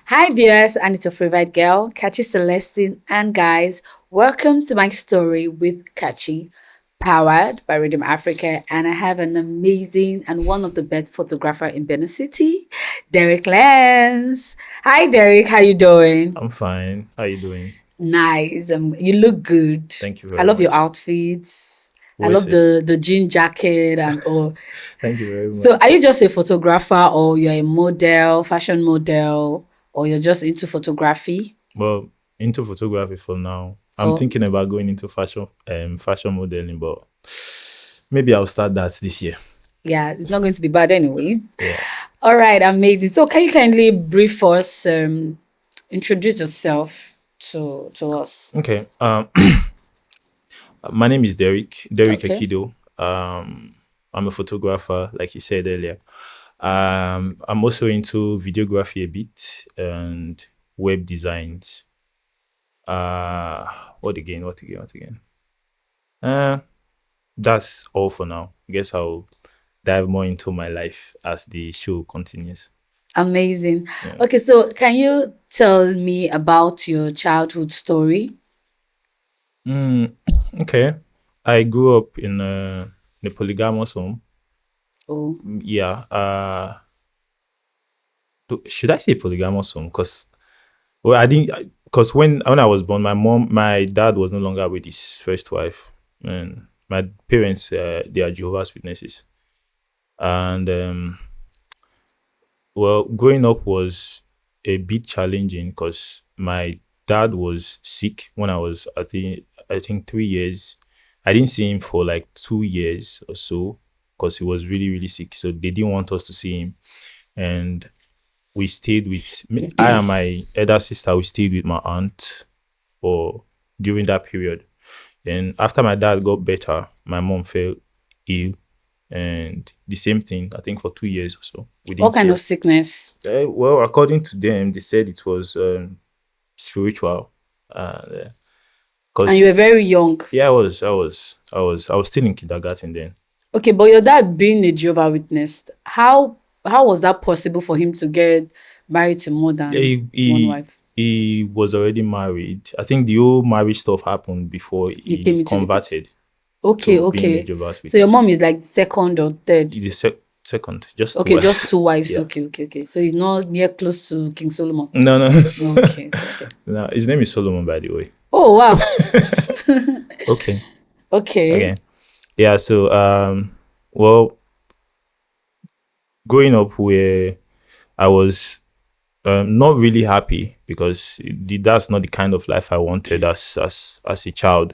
Hi, viewers, and it's your favorite girl, KACHI Celestine. And guys, welcome to my story with KACHI, powered by Rhythm Africa. And I have an amazing and one of the best photographer in Benin City, Derek Lens. Hi, Derek. How you doing? I'm fine. How you doing? Nice. You look good. Thank you I very love your much. outfits. I Where's love it? the jean jacket and all. Thank you very So, are much. you just a photographer, or you're a model, fashion model, or you're just into photography? Well, into photography for now. I'm Oh, thinking about going into fashion modeling, but maybe I'll start that this year. yeah, it's not going to be bad, anyways. Yeah. All right, amazing. So, can you kindly brief us, introduce yourself to us? Okay. My name is Derek Okay. Akido. I'm a photographer, like you said earlier. I'm also into videography a bit and web designs. What again? Uh, that's all for now. I guess I'll dive more into my life as the show continues. Amazing. Yeah. Okay, so can you tell me about your childhood story? Mm, okay. I grew up in a polygamous home. Oh, Yeah. Should I say polygamous home? Well, I didn't. Because when I was born, my dad was no longer with his first wife, and my parents, they are Jehovah's Witnesses, and well, growing up was a bit challenging because my dad was sick when I think 3 years. I didn't see him for like 2 years or so because he was really really sick. So they didn't want us to see him, and we stayed with me. I and my elder sister. We stayed with my aunt for during that period. Then after my dad got better, my mom fell ill, and the same thing. I think for 2 years or so, we what didn't see kind her. of sickness? Well, according to them, they said it was spiritual. And you were Because very young. yeah, I was still in kindergarten then. Okay, but your dad being a Jehovah Witness, how was that possible for him to get married to more Yeah, than he, one he wife? he was already married. I think the whole marriage stuff happened before You came he into the picture. converted Okay, to being a okay. Jehovah's So your Witness. mom is like second or third. The second, just two Okay, just wives. two wives. Yeah. Okay, okay, okay. So he's not near close to King Solomon. No, no. Okay, okay, okay. No, his name is Solomon, by the way. Oh wow. Okay. Okay. Okay. Yeah. So well, growing up where I was not really happy because that's not the kind of life I wanted as a child,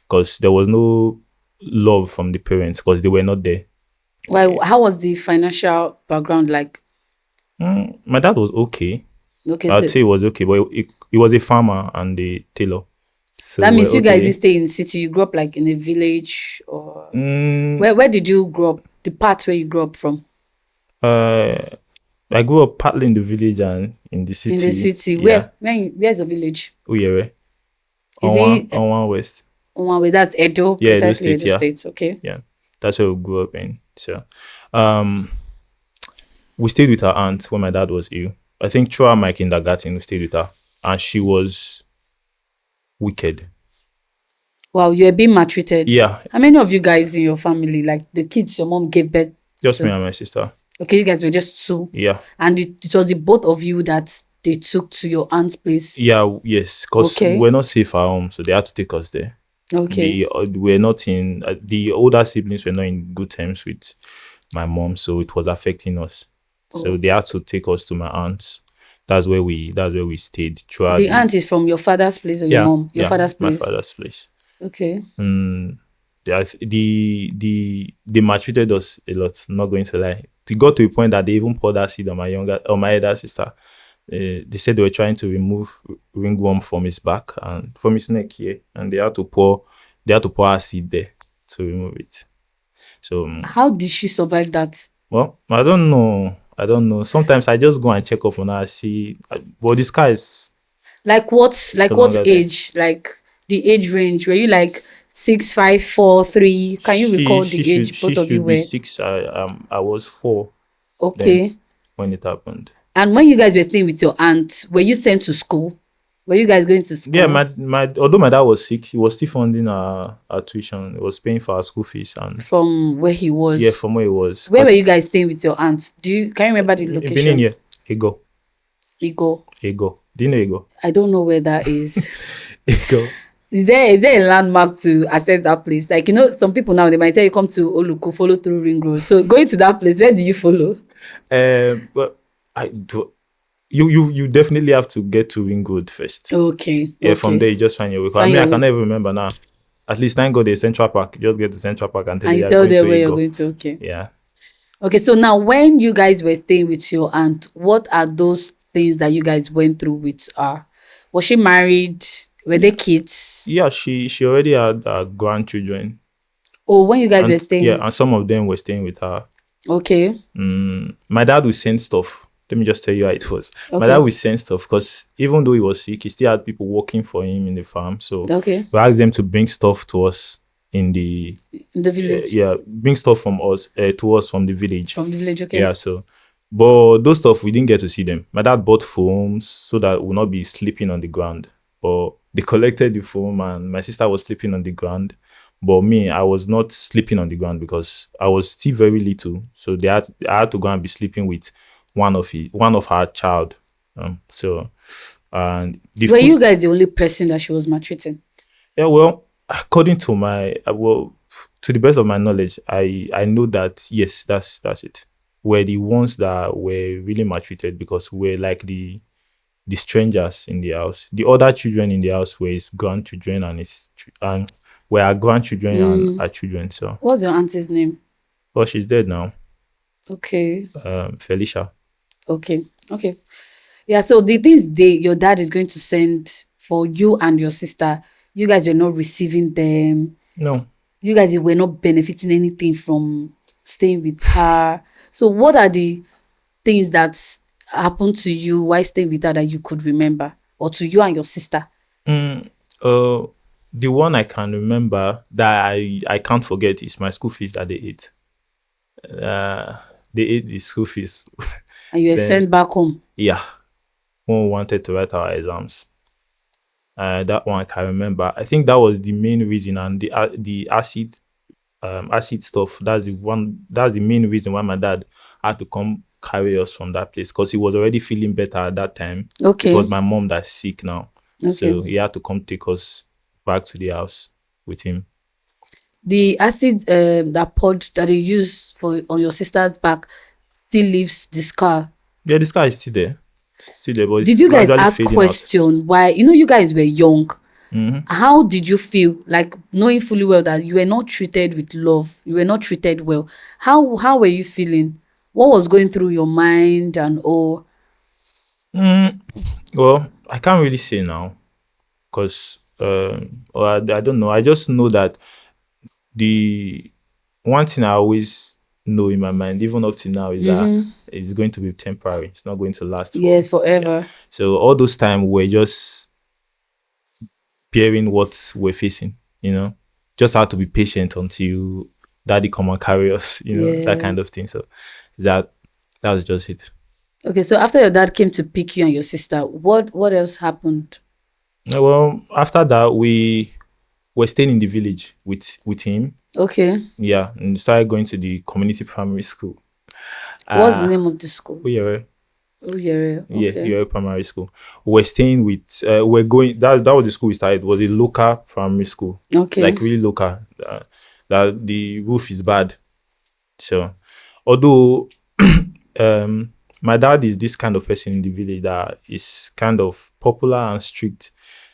because there was no love from the parents because they were not there. Why? How was the financial background like? My dad was okay. Okay, I'd so say he was okay, but he was a farmer and a tailor, so that we're means you guys didn't okay. stay in city. You grew up like in a village, or Mm, where did you grow up? The part where you grew up from? uh, I grew up partly in the village and in the In the city. city. Yeah, Where's the village? Uyere Is on one it on one west. one way? That's Edo, Yeah, those precisely states. Edo Yeah, State. Okay. yeah, that's where we grew up in. So, um, we stayed with her aunt when my dad was ill. I think throughout my kindergarten, we stayed with her, and she was wicked. Wow, you were being maltreated. Yeah, How many of you guys in your family, like the kids your mom gave birth just me to? and my sister. Okay, you guys were just two. Yeah, And it was the both of you that they took to your aunt's place. yeah, yes, because Okay. we're not safe at home, so they had to take us there. Okay. We're not in the older siblings were not in good terms with my mom, so it was affecting us. So Oh. they had to take us to my aunt's. That's where we stayed throughout The the aunt is from your father's place or your yeah mom? Your yeah father's my place. father's place. Okay. Mm, they maltreated us a lot. I'm not going to lie. It got to a point that they even poured acid on my elder sister. They said they were trying to remove ringworm from his back and from his neck here, and they had to pour acid there to remove it. So How did she survive that? well, I don't know. I don't know. Sometimes I just go and check up on her, see. But the scar is no What longer there. age? Like the age range? Were you like 6, 5, 4, 3? Can you She recall she the should age she both of you should be were? 6. I was 4 then Okay. when it happened. And when you guys were staying with your aunt, were you sent to school? Were you guys going to Yeah, school my although my dad was sick, he was still funding our tuition. He was paying for our school fees, and from where he yeah, was? from where it was. Where were Cause you guys staying with your aunt? Can you remember the Benin, location? yeah, Ego, Ego. Ego. Do you know Ego? I don't know where that is. Ego. Is there a landmark to access that place? Like, some people now they might say you come to Oluku, follow through Ring Road. So going to that place, where do you follow? But I do. You definitely have to get to Ring Road first. Okay, Yeah, from okay. there you just find your way. 'Cause I Find mean, I your can way. never remember now. At least thank God there's Central Park. You just get to Central Park and tell And you you you're tell going to them where you're Ego. going to. Okay. Yeah. Okay, so now when you guys were staying with your aunt, what are those things that you guys went through with her? Was she married? Were they Yeah. kids? Yeah, she already had grandchildren. Oh, when you guys were And yeah, staying. and some of them were staying with her. Okay, My dad would send stuff. Let me just tell you how it was. My dad okay, would send stuff because even though he was sick, he still had people working for him in the farm. So okay. we asked them to bring stuff to us in the In the village. yeah, bring stuff from us to us from the village. From the village, okay. Yeah, so but those stuff we didn't get to see them. My dad bought foams so that we'll not be sleeping on the ground. But they collected the foam and my sister was sleeping on the ground. But me, I was not sleeping on the ground because I was still very little. So I had to go and be sleeping with one of her child. So and the Were food you guys the only person that she was maltreating? yeah, well, according to my to the best of my knowledge, I know that yes, that's it. We're the ones that were really maltreated because we're like the strangers in the house. The other children in the house were his grandchildren and were our grandchildren and Mm. our children. So, What's your auntie's name? well, she's dead now. Okay, Felicia. okay, okay. Yeah, so this day your dad is going to send for you and your sister. You guys were not receiving them. No. You guys were not benefiting anything from staying with her. So what are the things that happened to you while staying with her that you could remember? Or to you and your sister? Mm, uh, the one I can remember that I can't forget is my school fees that they ate. Uh, they ate the school fees. And you were Then sent back home. yeah, when we wanted to write our exams. That one I can remember. I think that was the main reason, and the acid stuff. That's the one. That's the main reason why my dad had to come carry us from that place because he was already feeling better at that time. It Okay, was my mom that's sick now, okay. so he had to come take us back to the house with him. The acid that poured that they used for on your sister's back still leaves the scar. Yeah, this guy is still there, but Did it's you guys gradually ask fading out. question why? You guys were young. Hmm. How did you feel, like knowing fully well that you were not treated with love, you were not treated well? How were you feeling? What was going through your mind and all? Well, I can't really say now because or I don't know. I just know that the one thing I always know in my mind, even up to now, is that Mm-hmm. it's going to be temporary. It's not going to last for Yes, yeah. forever. So all those time we're just bearing what we're facing, Just have to be patient until daddy come and carry us, that Yeah. kind of thing. So that that was just it. Okay, so after your dad came to pick you and your sister, what else happened? Well, after that we were staying in the village with him. Okay. Yeah, and started going to the community primary school. What's the Uh name of the school? yeah, Oh, yeah. yeah, Okay. yeah, primary school. We're staying with we're going that was the school we started, was a local primary school. Okay. Like really local. That the roof is bad. So although um my dad is this kind of person in the village that is kind of popular and strict.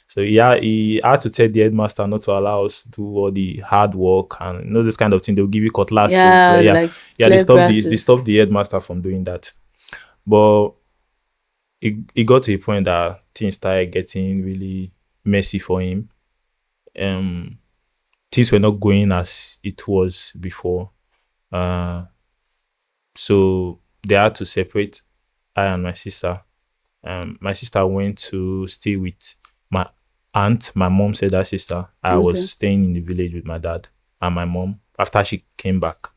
So yeah, he had to tell the headmaster not to allow us to do all the hard work and this kind of thing. They'll give you cutlass to Yeah, play. Yeah, like yeah. clear They grasses. stopped the headmaster from doing that. But it got to a point that things started getting really messy for him. Um, things were not going as it was before. Uh, so they had to separate I and my sister. My sister went to stay with my aunt, my mom's elder sister. I was Okay. staying in the village with my dad and my mom after she came back.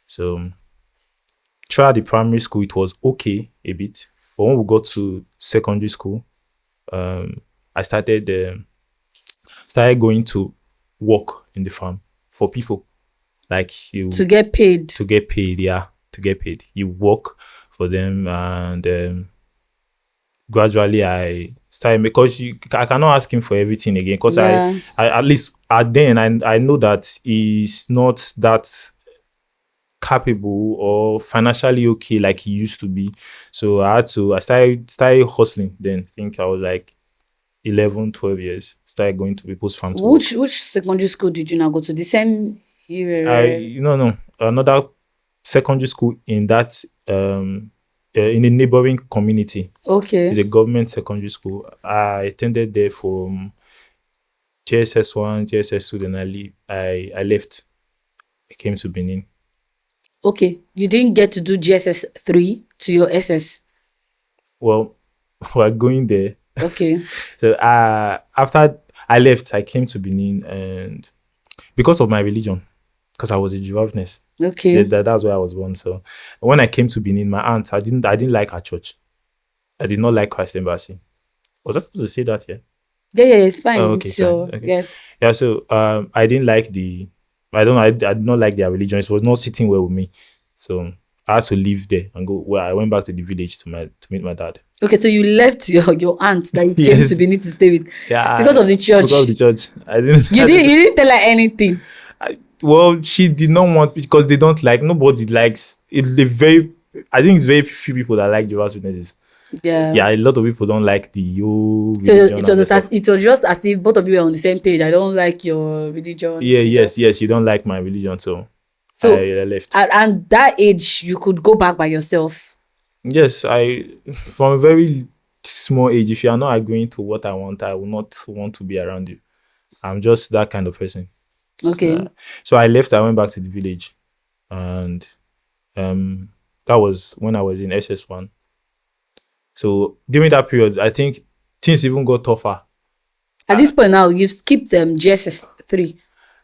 So throughout the primary school, it was okay a bit. But when we got to secondary school, um, I started going to work in the farm for people. Like To you get paid. to get paid, yeah, to get paid. You work for them, and gradually I started because I cannot ask him for everything again because Yeah. I at least at then I know that he's not that capable or financially okay like he used to be. So I started hustling then. I think I was like 11, 12 years. Started going to people's farm to work. Which secondary school did you now go to? The same area? I no another secondary school in that in a neighboring community. It's Okay. a government secondary school. I attended there from JSS one, JSS two. Then I left. I came to Benin. Okay. You didn't get to do GSS 3 to your SS. Well, we're going there. Okay. So after I left, I came to Benin, and because of my religion, because I was a Jehovah's, Okay. that's where I was born. So when I came to Benin, my aunt, I didn't like her church. I did not like Christ Embassy. Was I supposed to say that here? Yeah, yeah, it's Oh, fine. okay, It's fine. your, Okay. yeah. Yeah, so I didn't like I did not like their religion. It was not sitting well with me. So I had to leave there and go. Well, I went back to the village to meet my dad. Okay, so you left your aunt that you came to Yes. Benin to stay with because Yeah, of the because of church. the church. I didn't. You didn't tell her anything. Well, she did not want because they don't like. Nobody likes it. I think it's very few people that like Jehovah's Witnesses. Yeah. Yeah, a lot of people don't like the whole So religion and the stuff. it was just as if both of you were on the same page. I don't like your religion. Yeah, You don't. yes. You don't like my religion, so So I left. and that age you could go back by yourself. Yes, I from a very small age. If you are not agreeing to what I want, I will not want to be around you. I'm just that kind of person. Okay. So I left. I went back to the village, and that was when I was in SS1. So during that period, I think things even got tougher. At this point now, you've skipped GSS 3.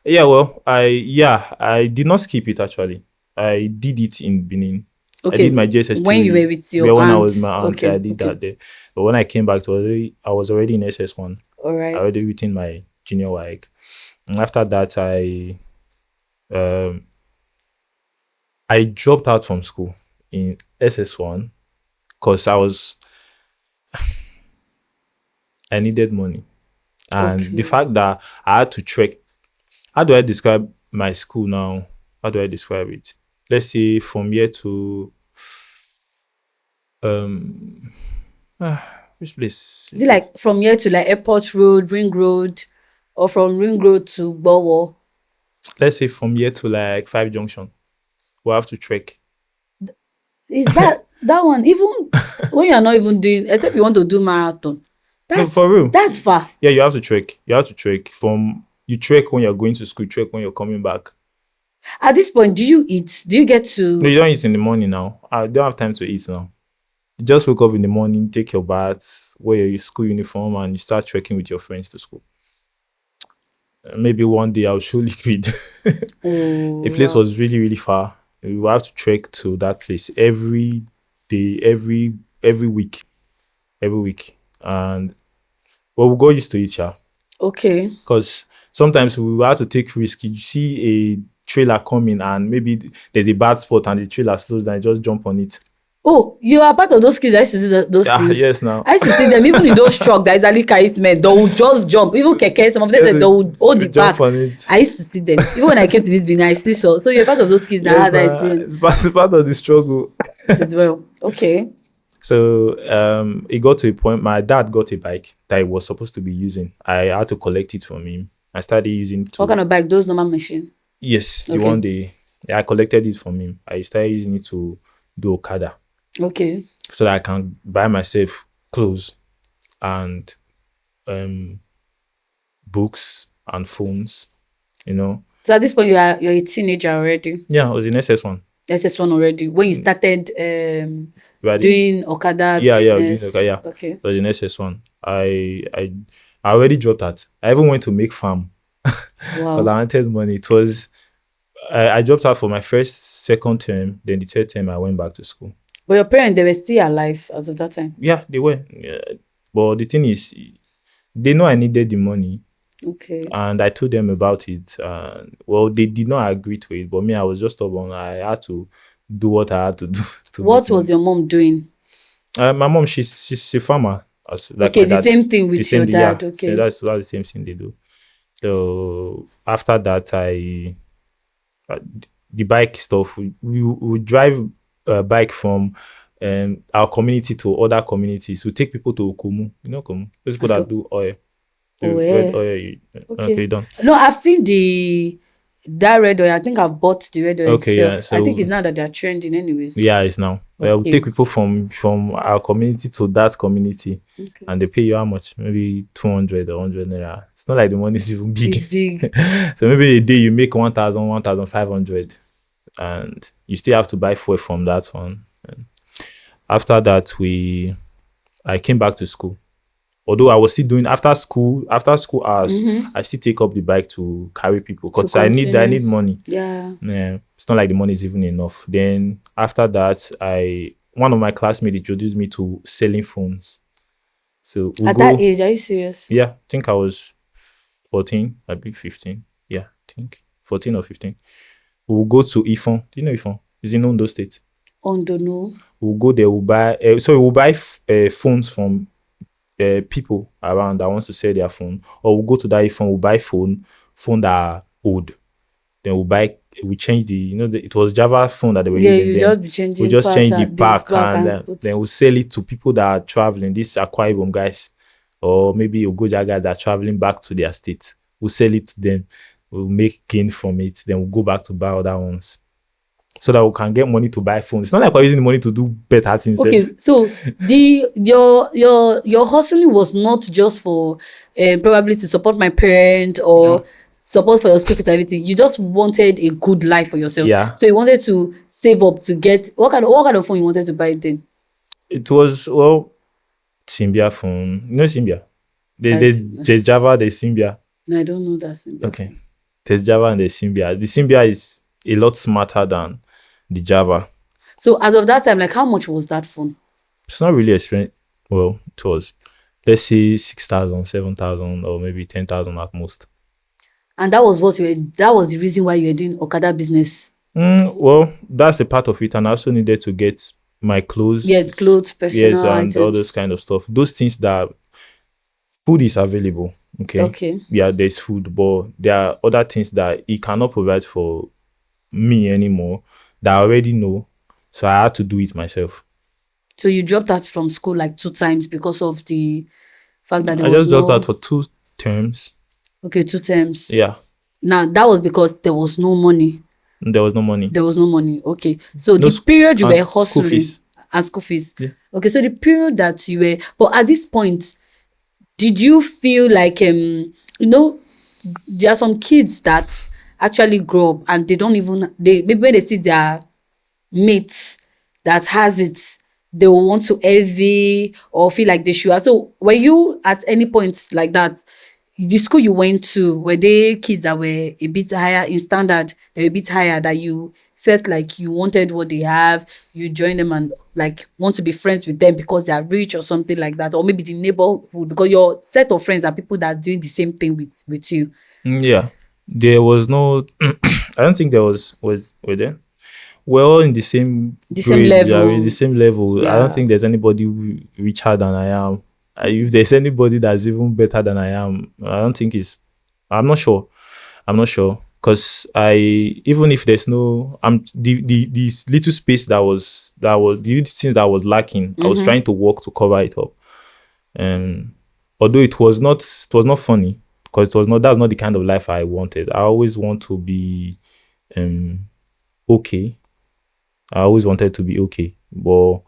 Yeah, well, I did not skip it actually. I did it in Benin. I Okay. did my JSS When you were three. with Yeah, your when I aunt. was with my aunt, I Okay. did Okay. that there. But when I came back to I was already in SS1. All I right. already written my junior WAEC. And after that, um I dropped out from school in SS1 because I needed money. And the Okay. fact that I had to trek, how do I describe my school now? How do I describe it? Let's say from here to um which place? Is it like from here to like Airport Road, Ring Road, or from Ring Road to Bowo? Let's say from here to like Five Junction. We'll have to trek. Is that one even when you are not even doing, except you want to do marathon? No, for real. That's far. Yeah, you have to trek. You have to trek from you trek when you're going to school, trek when you're coming back. At this point, do you eat? Do you get No, to? you don't eat in the morning now. I don't have time to eat now. You just wake up in the morning, take your bath, wear your school uniform, and you start trekking with your friends to school. Maybe one day I'll show liquid. Oh, A place wow. was really, really far. We will have to trek to that place every day, every week, every week. And well, we got used to it, yeah. Okay. Because sometimes we will have to take risk. You see a trailer coming and maybe there's a bad spot and the trailer slows down, just jump on it. Oh, you are part of those kids that used to do those Yeah, things. yes, now. I used to see them even in those truck that usually carries men. They would just jump. Even keke, some of them said they would hold the Jump back. on it. I used to see them. Even when I came to this Benin, I see so. So you're part of those kids that Yes, had that now. experience It's part of the struggle. as well. Okay. So it got to a point. My dad got a bike that he was supposed to be using. I had to collect it from him. I started using it What to kind of bike? Those normal machine. yes, the Okay. one day yeah, I collected it from him. I started using it to do Okada Okay. so that I can buy myself clothes and um books and phones. You know, So at this point, you're a teenager already. yeah, I was in SS1. SS1 already. When you started Ready? doing Okada Yeah, I was doing business. okay, yeah. Okay. I was in SS1. I already dropped that. I even went to make farm because I Wow. wanted money. It was I dropped out for my first, second term, then the third term I went back to school. But your parents, they were still alive as of that time. Yeah, they were. Yeah. But the thing is, they know I needed the money, Okay. and I told them about it. Well, they did not agree to it, but me, I was just stubborn. I had to do what I had to do to What make was money. your mom doing? My mom, she's a farmer, as like Okay, my the dad. same thing The with same, your yeah. dad. So Okay. that's the same thing they do. So after that, uh, the bike stuff. We drive a bike from our community to other communities. We take people to Okumu. You know Okumu? Those people I that don't. do oil, Oh, do red yeah. oil. Okay, Okay. done. No, I've seen the that red oil. I think I've bought the red oil Okay, yeah. itself. I think So it's now that they're trending, anyways. yeah, it's now. We Okay. take people from our community to that community, Okay. and they pay you how much? Maybe 200 or 100 naira. It's not like the money is even It's big. big. So maybe a day you make 1,000, 1,500, and you still have to buy fuel from that one. And after that, I came back to school. Although I was still doing after school hours, Mm-hmm. I still take up the bike to carry people To because I continue. need money. Yeah. Yeah, it's not like the money is even enough. Then after that, I one of my classmates introduced me to selling phones. So we'll At that go. age, are you serious? Yeah, I think I was 14, I be 15. Yeah, I think 14 or 15. We'll go to Ifon. Do you know Ifon? It's in Ondo State. Don't know. We'll go there. We'll buy phones from people around that wants to sell their phone, or we'll go to that phone, we'll buy phone that are old. Then we change it was Java phone that they were Yeah, using. you Then just be we changing just change the pattern, the pack, back and and put. then we'll sell it to people that are traveling. These Akwa Ibom guys, or maybe Ogoja guys that are traveling back to their state. We'll sell it to them. We'll make gain from it. Then we'll go back to buy other ones, so that we can get money to buy phones. It's not like we're using the money to do better things. Okay, so your hustling was not just for probably to support my parents No. or support for your school fees and everything. You just wanted a good life for yourself. Yeah. So you wanted to save up to get what kind of phone you wanted to buy then? It was, well, Symbian phone. You know Symbian? I, There's Java, there's Symbian. no, I don't know that Symbian Okay. phone. There's Java and there's Symbian. The Symbian is a lot smarter than the Java. So as of that time, like how much was that phone? It's not really expensive. Well, it was, let's say 6,000, 7,000, or maybe 10,000 at most. And that was that was the reason why you were doing Okada business. Well, that's a part of it. And I also needed to get my clothes. Yes, clothes, Yes, personal and all those items. kind of stuff. Those things that food is available. Okay. Okay. Yeah, there's food, but there are other things that it cannot provide for me anymore that I already know. So I had to do it myself. So you dropped out from school like 2 times because of the fact that there I was just dropped no out for 2 terms. okay 2 terms. Yeah. Now that was because there was no money. There was no money. There was no money. Okay. So No the period you were and school hustling fees. and school fees. Yeah. Okay, so the period that you were but at this point, did you feel like there are some kids that actually grow up and they don't even maybe when they see their mates that has it, they will want to envy or feel like they should have. So were you at any point like that? The school you went to, were they kids that were a bit higher in standard, they were a bit higher that you felt like you wanted what they have, you join them and like want to be friends with them because they are rich or something like that, or maybe the neighborhood because your set of friends are people that are doing the same thing with you. Yeah. There was no I don't think there was were there? We're all in the same The same grade, yeah, we're in the level. same level. I don't Yeah. think there's anybody richer than I am. If there's anybody that's even better than I am, I don't think it's. I'm not sure. I'm not sure because even if there's no, this little space that was the little things that was lacking. I was trying to work to cover it up. And although it was not funny because that's not the kind of life I wanted. I always want to be um okay. I always wanted to be okay, but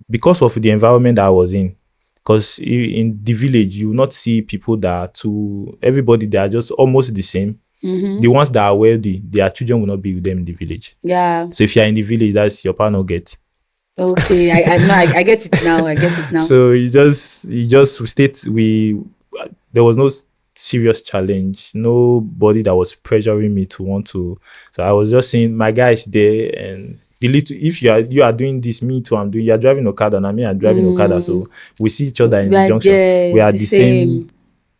because of the environment that I was in, because in the village you will not see people that are too. Everybody they are just almost the same. The ones that are wealthy, their children will not be with them in the village. Yeah. So if you are in the village, that's your partner get. Okay. I know I get it now. I get it now. So you just state there was no serious challenge, nobody that was pressuring me to want to. So I was just seeing my guys there, and The little, if you are doing this, me too, I'm doing. You're driving Okada, and me, I'm driving Okada. Mm, So we see each other in the like junction. We are the the same same.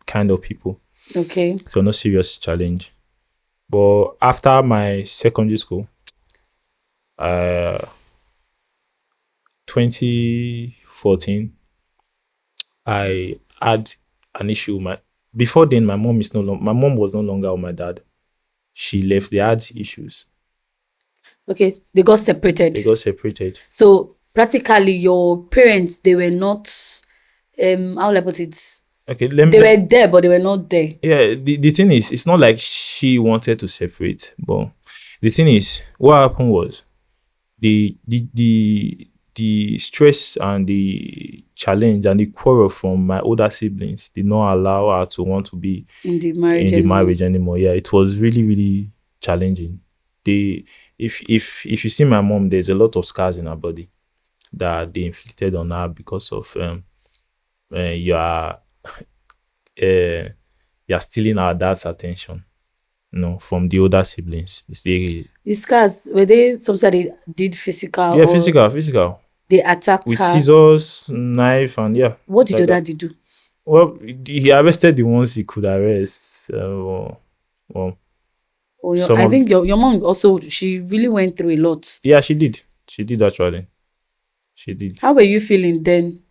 kind of people. Okay. So no serious challenge. But after my secondary school, uh, 2014, I had an issue. My before then, my mom was no longer with my dad. She left. They had issues. Okay. They got They separated. got separated. So practically your parents, they were not how will I put it? Okay, They were there, but they were not there. yeah. The thing is, it's not like she wanted to separate, but the thing is, what happened was the stress and the challenge and the quarrel from my older siblings did not allow her to want to be In the marriage in the anymore. marriage anymore. Yeah, it was really, really challenging. They if you see my mom, there's a lot of scars in her body that they inflicted on her because of you are you're stealing our dad's attention, from the older siblings. It's The scars, were they something that they did physical yeah, or physical they attacked with her? scissors, knife, and yeah, What did like your that. daddy do? Well, he arrested the ones he could arrest. Well, Or some I of think your mom also, she really went through a lot. yeah, she did. She did actually. She did. How were you feeling then?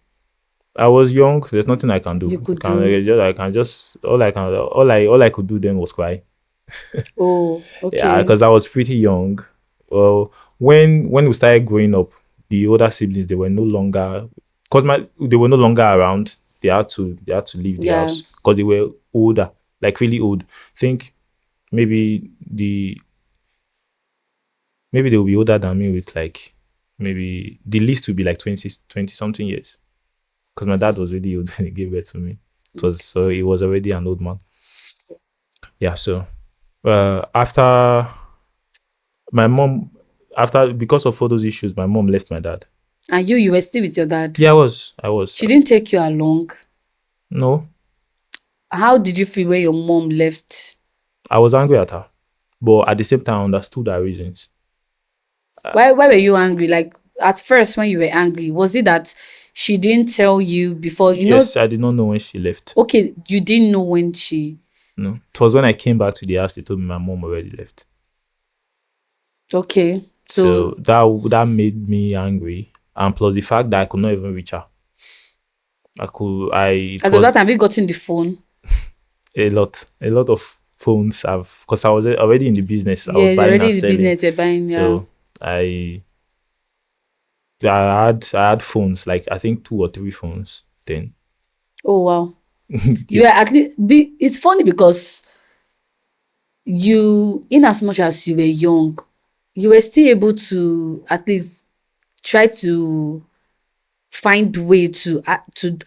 I was young. There's nothing I can do. You could Can do. I can just all I could do then was cry. Oh, Yeah, okay. because I was pretty young. Well, when we started growing up, the older siblings they were no longer because my they were no longer around. They had to leave the Yeah. house because they were older, like really old. Think maybe they'll be older than me with like maybe the least would be like 20 something years. Because my dad was really old when he gave birth to me. So he was already an old man. Yeah. So after my mom, after because of all those issues, my mom left my dad. And you were still with your dad. Yeah, I was. She didn't take you along. No, How did you feel when your mom left? I was angry at her, but at the same time, I understood her reasons. Why were you angry? Like at first when you were angry, was it that she didn't tell you before? Yes, I did not know when she left. Okay, you didn't know when she. No, it was when I came back to the house. They told me my mom already left. Okay. So So that made me angry, and plus the fact that I could not even reach her. I could. I it as of that was time, have you gotten the phone? a lot of phones. I've because I was already in the business. I was Yeah, you're buying already and in the selling. business, you're buying, yeah. So I I had phones like I think two or three phones then. Oh wow. You Yeah. were at least it's funny because you, in as much as you were young, you were still able to at least try to find way to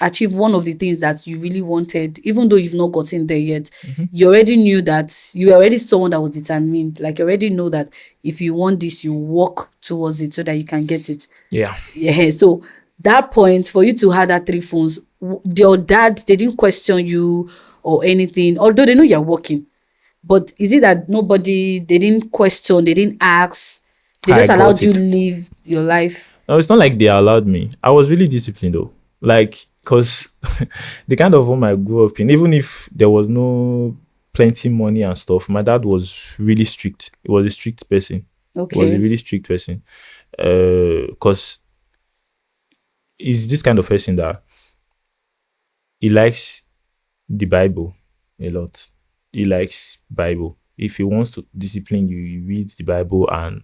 achieve one of the things that you really wanted, even though you've not gotten there yet. Mhm. You already knew that you were already someone that was determined. Like you already know that if you want this, you work towards it so that you can get it. Yeah. Yeah. So that point for you to have that three phones, your dad, they didn't question you or anything, although they know you're working. But is it that they didn't question, they didn't ask, they I just allowed got you it. live your life? No, it's not like they allowed me. I was really disciplined though. Like, cause the kind of home I grew up in, even if there was no plenty money and stuff, my dad was really strict. He was a strict person. He was a Okay. really strict person. Cause he's this kind of person that he likes the Bible a lot. He likes Bible. If he wants to discipline you, he reads the Bible and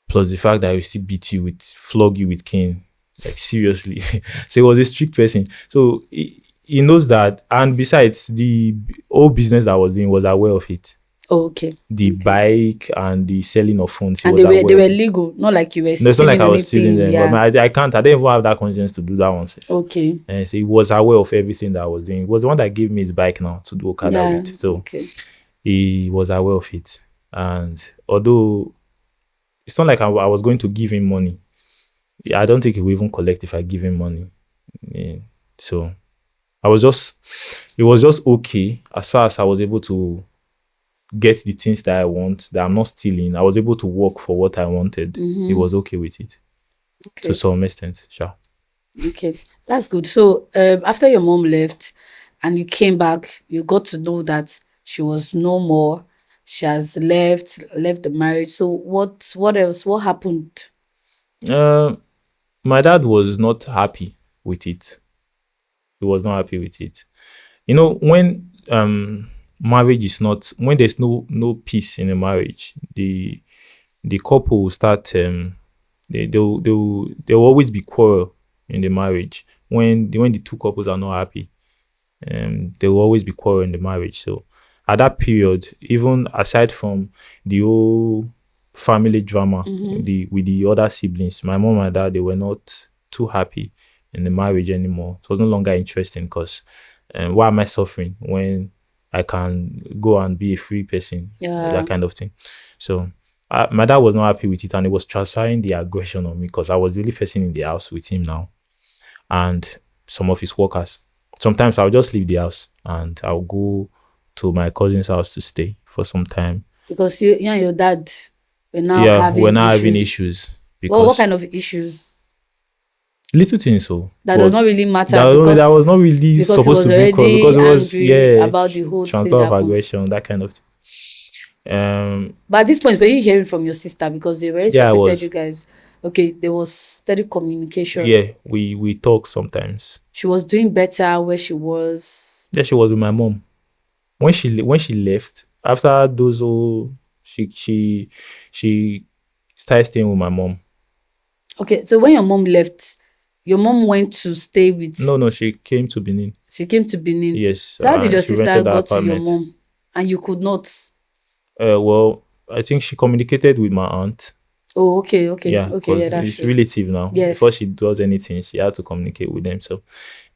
plus the fact that he will still flog you with cane. Like seriously. So he was a strict person. So he knows that. And besides, the whole business that I was doing was aware of it. Oh, okay. The Okay. bike and the selling of phones, he And was they aware were of it. legal, not like you were No, it's not like stealing I was stealing anything. them, but Yeah. I can't. I don't even have that conscience to do that one. Sef. Okay. And so he was aware of everything that I was doing. He was the one that gave me his bike now to do Okada Yeah. with. So Okay. he was aware of it. And although it's not like I was going to give him money, yeah, I don't think he will even collect if I give him money. Yeah. So I was just, it was just okay as far as I was able to get the things that I want, that I'm not stealing. I was able to work for what I wanted. He was okay with it to Okay. some extent. Sure. Okay. That's good. So after your mom left and you came back, you got to know that she was no more. She has left the marriage. So what else? What happened? Uh, my dad was not happy with it. He was not happy with it. You know, when marriage is not, when there's no peace in a marriage, the couple will start they'll always be quarrel in the marriage when the two couples are not happy. There will always be quarrel in the marriage. So at that period, even aside from the whole family drama, with the other siblings, my mom and dad, they were not too happy in the marriage anymore. It was no longer interesting because why am I suffering when I can go and be a free person, Yeah. that kind of thing. So my dad was not happy with it, and he was transferring the aggression on me because I was the only person in the house with him now, and some of his workers. Sometimes I'll just leave the house and I'll go to my cousin's house to stay for some time. Because you and your dad were now Yeah, we're having not having issues. issues Well, what because kind of issues? little things. So, That does but not really matter that was not really because he supposed was to bring cross because already it was, angry yeah, about the whole thing transfer that of happened. aggression, that kind of thing. But at this point, were you hearing from your sister because they already Yeah, I separated you was. guys? Okay, there was steady communication. Yeah, we talk sometimes. She was doing better where she was. Yeah, she was with my mom when she left after those whole she started staying with my mom. Okay, so when your mom left, your mom went to stay with. No, no, she came to Benin. She came to Benin. Yes, So how did your she sister rented that got to your apartment. mom, and you could not? Well, I think she communicated with my aunt. Oh, okay, okay, Yeah, okay. Yeah, because that's it's true. relative now. Before Yes. she does anything, she had to communicate with them. So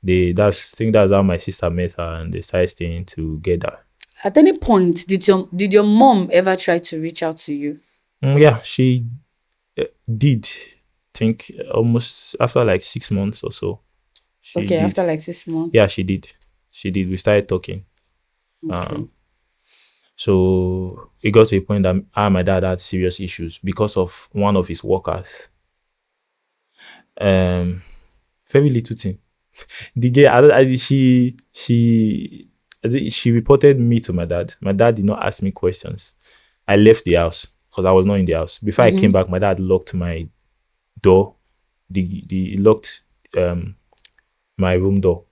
I think that's how my sister met her, and they started staying together. At any point, did your mom ever try to reach out to you? Yeah, she did. Think almost after like 6 months or so, she Okay, did. after like 6 months. Yeah, she did. She did. We started talking. Okay. Um, so it got to a point that I and my dad had serious issues because of one of his workers. Um, Very little thing. The girl, she reported me to my dad. My dad did not ask me questions. I left the house because I was not in the house. Before I came back, my dad locked my door. The locked my room door.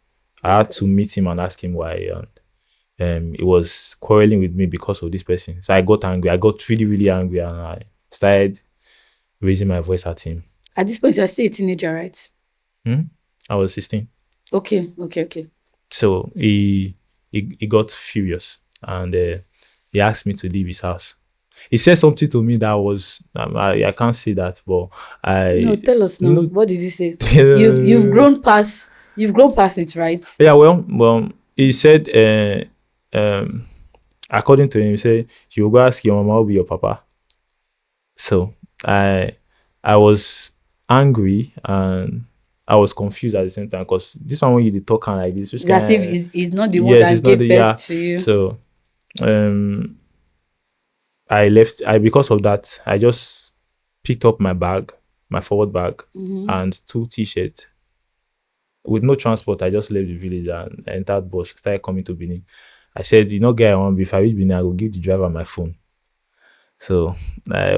I had Okay. to meet him and ask him why. He was quarreling with me because of this person. So I got angry. I got really, really angry, and I started raising my voice at him. At this point, you're still a teenager, right? Hmm? I was 16. Okay, okay, okay. So he got furious, and he asked me to leave his house. He said something to me that was I can't say that, but No, I tell us now. no. What did he say? You've grown past. You've grown past it, right? Yeah, well, he said, according to him, he said, you will go ask your mama who be your papa. So I I was angry and I was confused at the same time because this one when you dey talk am like this, which It's as if kind, he's not the one yes, that it's not the, gave birth yeah. to you. So um I left. I Because of that, I just picked up my bag, my forward bag, and two t-shirts. With no transport, I just left the village and entered bus, started coming to Benin. I said, you know, guy, I want, if I reach Benin, I will give the driver my phone. So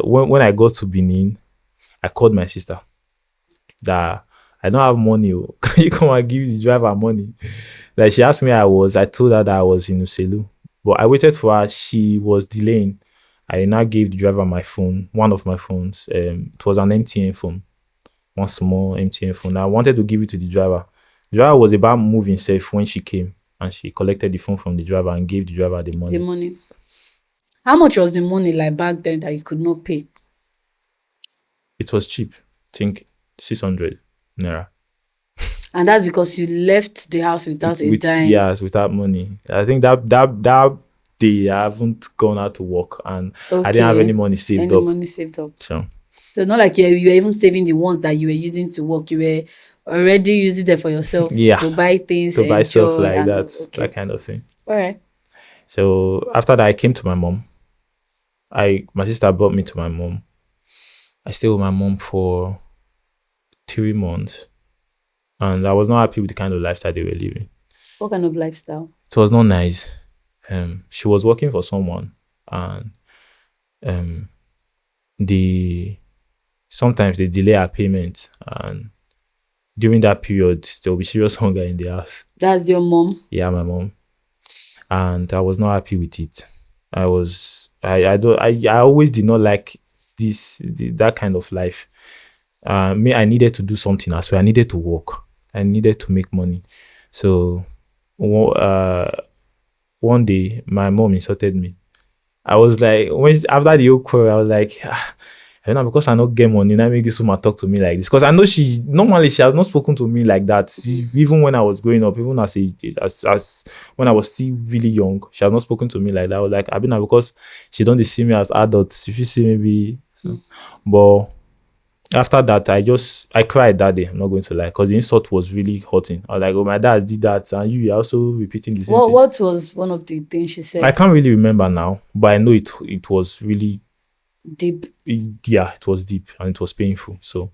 when I got to Benin, I called my sister that I don't have money. Oh. Can you come and give the driver money? Like she asked me how I was. I told her that I was in Uselu. But I waited for her. She was delaying. I now gave the driver my phone, one of my phones. It was an MTN phone, one small MTN phone. I wanted to give it to the driver. The driver was about moving safe when she came, and she collected the phone from the driver and gave the driver the The money. money. How much was the money like back then that you could not pay? It was cheap. I think 600 naira. And that's because you left the house without a With dime. yes, without money. I think that day I haven't gone out to work and I didn't have any Okay. money saved Any up. money saved up. So So not like you were even saving the ones that you were using to work. You were already using them for yourself yeah, to buy things, to buy stuff enjoy, like and that, okay. that kind of thing. All right. So after that, I came to my mom. My sister brought me to my mom. I stayed with my mom for 3 months, and I was not happy with the kind of lifestyle they were living. What kind of lifestyle? It was not nice. She was working for someone, and um, the sometimes they delay her payment, and during that period there will be serious hunger in the house. That's your mom. Yeah, my mom, and I was not happy with it. I don't I always did not like that kind of life. Me, I needed to do something as well. I needed to work. I needed to make money. So one day my mom insulted me. I was like, after the whole quarrel, I was like, I don't know, because I not get money, now make this woman talk to me like this. Because I know she has not spoken to me like that. Even when I was growing up, even as when I was still really young, she has not spoken to me like that. I was like, I mean, because she don't see me as adults. If you see maybe, but after that, I cried that day. I'm not going to lie, because the insult was really hurting. I was like, oh, my dad did that, and you're also repeating the same thing. What was one of the things she said? I can't really remember now, but I know it was really Deep. yeah, it was deep and it was painful. So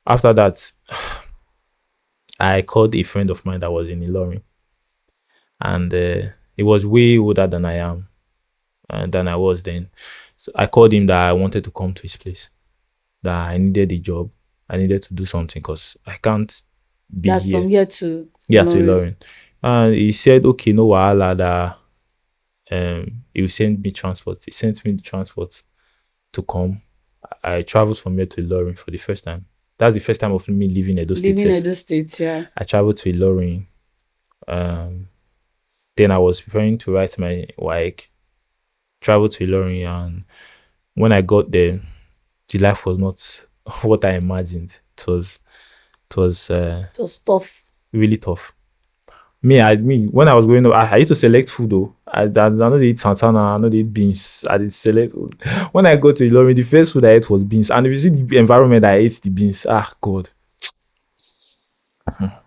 after that, I called a friend of mine that was in Ilorin, and he was way older than I am, than I was then. So I called him that I wanted to come to his place, that I needed a job, I needed to do something because I can't be That's here. from here to Yeah, to Ilorin. And he said, okay, no wahala, that he will send me transport. He sent me the transport to come. I traveled from here to Ilorin for the first time. That's the first time of me leaving Edo State. Living Edo State, yeah. I traveled to Ilorin. Then I was preparing to write my WAEC. Traveled to Ilorin, and when I got there, the life was not what I imagined. It was It was tough. really tough. Me, when I was growing up, I used to select food though. I know they eat Santana, I know they eat beans. I did select food. When I got to Ilorin, the first food I ate was beans. And if you see the environment I ate the beans, God.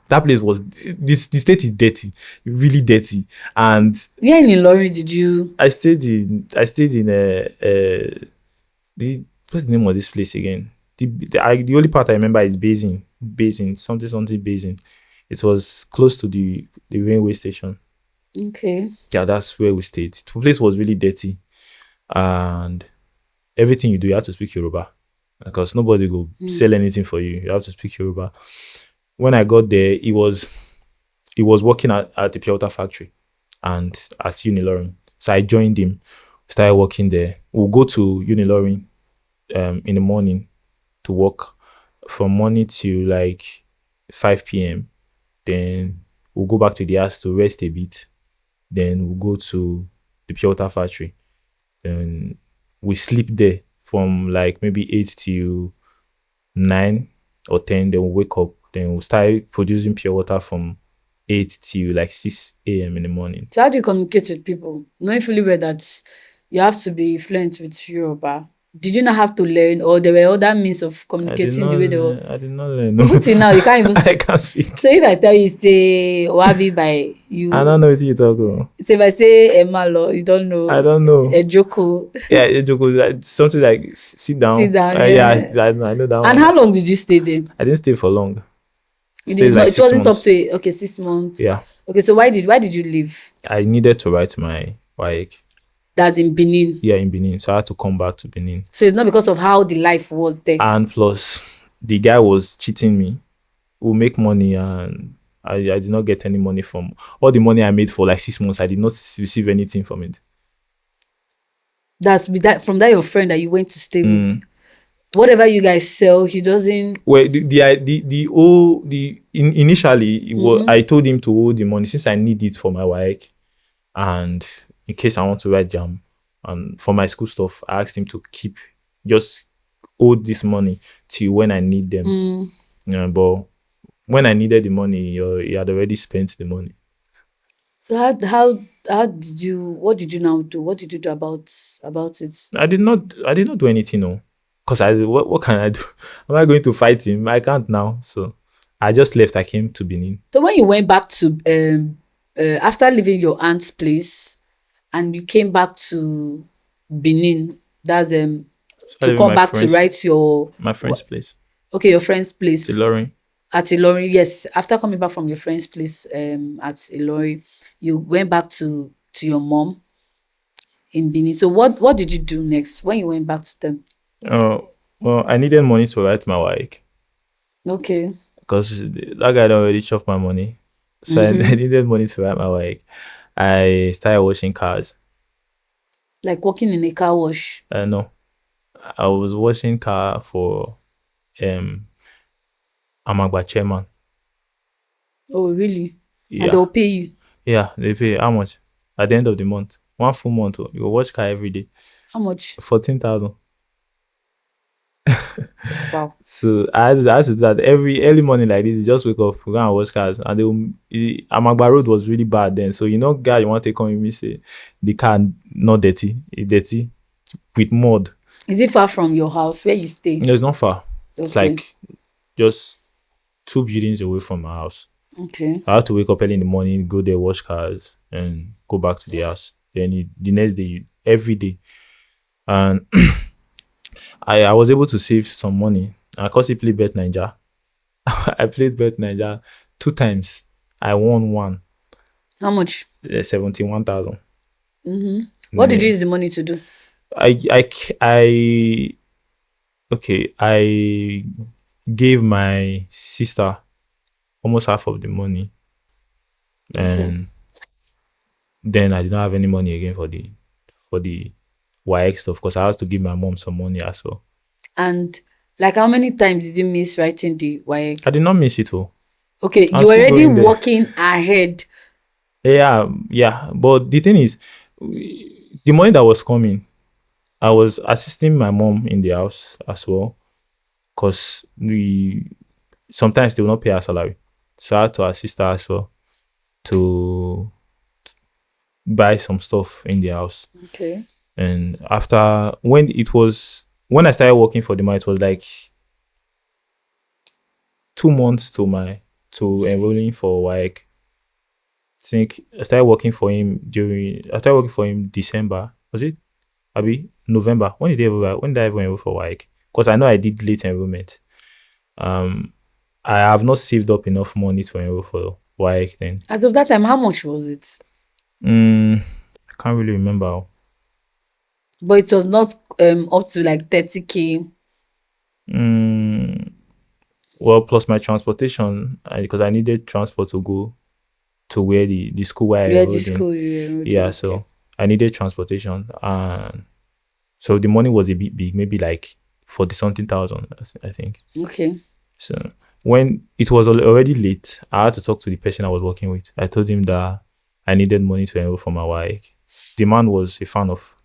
That place was the state is dirty, really dirty. And Where in Ilorin did you? I stayed in the what's the name of this place again? The only part I remember is Basin, something Basin. It was close to the railway station. Okay. Yeah, that's where we stayed. The place was really dirty, and everything you do, you have to speak Yoruba, because nobody will sell anything for you. You have to speak Yoruba. When I got there, he was working at the Pure Water factory and at Unilorin. So I joined him, started working there. We'll go to Unilorin in the morning to work from morning to like 5 p.m. Then we'll go back to the house to rest a bit. Then we'll go to the Pure Water factory. Then we sleep there from like maybe 8 to 9 or 10. Then we'll wake up. Then we'll start producing pure water from 8 to like 6 a.m. in the morning. So how do you communicate with people? Knowing fully well that you have to be fluent with Yoruba. Did you not have to learn, or there were other means of communicating the way they were? I did not learn. Even till now, you can't even I speak. can't speak. So if I tell you, say, Wabi by you. I don't know what you talk about. So if I say Emalo, you don't know. I don't know. Ejoko. Yeah, Ejoko, something like sit down. Sit down, Yeah, yeah. I know that one. And how long did you stay there? I didn't stay for long. It Stayed like it 6 wasn't months. up to 6 months. Yeah, Okay, so why did you leave? I needed to write my WAEC. That's in Benin. Yeah, in Benin. So I had to come back to Benin. So it's not because of how the life was there. And plus, the guy was cheating me. We'll make money, and I did not get any money from all the money I made for like 6 months. I did not receive anything from it. That's with that from that your friend that you went to stay with. Whatever you guys sell, he doesn't. Well, initially I told him to hold the money since I need it for my WAEC, and in case I want to write jam, and for my school stuff, I asked him to just hold this money till when I need them. Yeah, but when I needed the money, he had already spent the money. So how did you? What did you now do? What did you do about it? I did not do anything, no. Because what can I do? Am I going to fight him? I can't now. So I just left. I came to Benin. So when you went back to after leaving your aunt's place, and you came back to Benin, That's So I to live in come back to write your my friend's place. okay, your friend's place Tailoring. at Ilori. Yes, after coming back from your friend's place at Ilori, you went back to your mom in Benin. So what did you do next when you went back to them? Well, I needed money to write my work Okay. because that guy don't already chop my money. So I Mm-hmm. needed money to write my work. I started washing cars. Like working in a car wash. No, I was washing car for um Amagba chairman. Oh, really? And Yeah, they'll pay you. yeah. They pay how much at the end of the month? One full month. Oh, you go wash car every day. How much? 14,000. Wow. So I had to do that every early morning like this. Just wake up, go and wash cars, and Amagba road was really bad then. So guy, you want to come with me say the car not dirty, it dirty with mud. Is it far from your house where you stay? No, it's not far. It's Okay. like just two buildings away from my house. Okay. I had to wake up early in the morning, go there, wash cars, and go back to the house. Then the next day, every day, and I was able to save some money. I constantly play Bet Ninja. I played Bet Ninja two times. I won one, How much? 71,000. Mm-hmm. What did you Yeah. use the money to do? I okay. I gave my sister almost half of the money, Okay. and then I did not have any money again for the YX stuff because I had to give my mom some money as well. And like how many times did you miss writing the I WAEC? did not miss it all. Okay, I'm you were still already going there. working ahead. Yeah, yeah. But the thing is, the money that was coming, I was assisting my mom in the house as well because we sometimes they will not pay her salary. So I had to assist her as well to buy some stuff in the house. Okay. And after when I started working for the man, it was like 2 months to enrolling for WAEC. I think I started working for him December. Was it? Abi November. When did I ever enroll for WAEC? Because I know I did late enrollment. Um I have not saved up enough money to enroll for WAEC then. As of that time, how much was it? I can't really remember. But it was not up to like 30K. Mm, well, plus my transportation, because I needed transport to go to where the school where I Where the enrolled in. school you enrolled in. Yeah, Okay. so I needed transportation, and so the money was a bit big, maybe like 40 something thousand, I think. Okay. So when it was already late, I had to talk to the person I was working with. I told him that I needed money to enroll for my WAEC. The man was a fan of,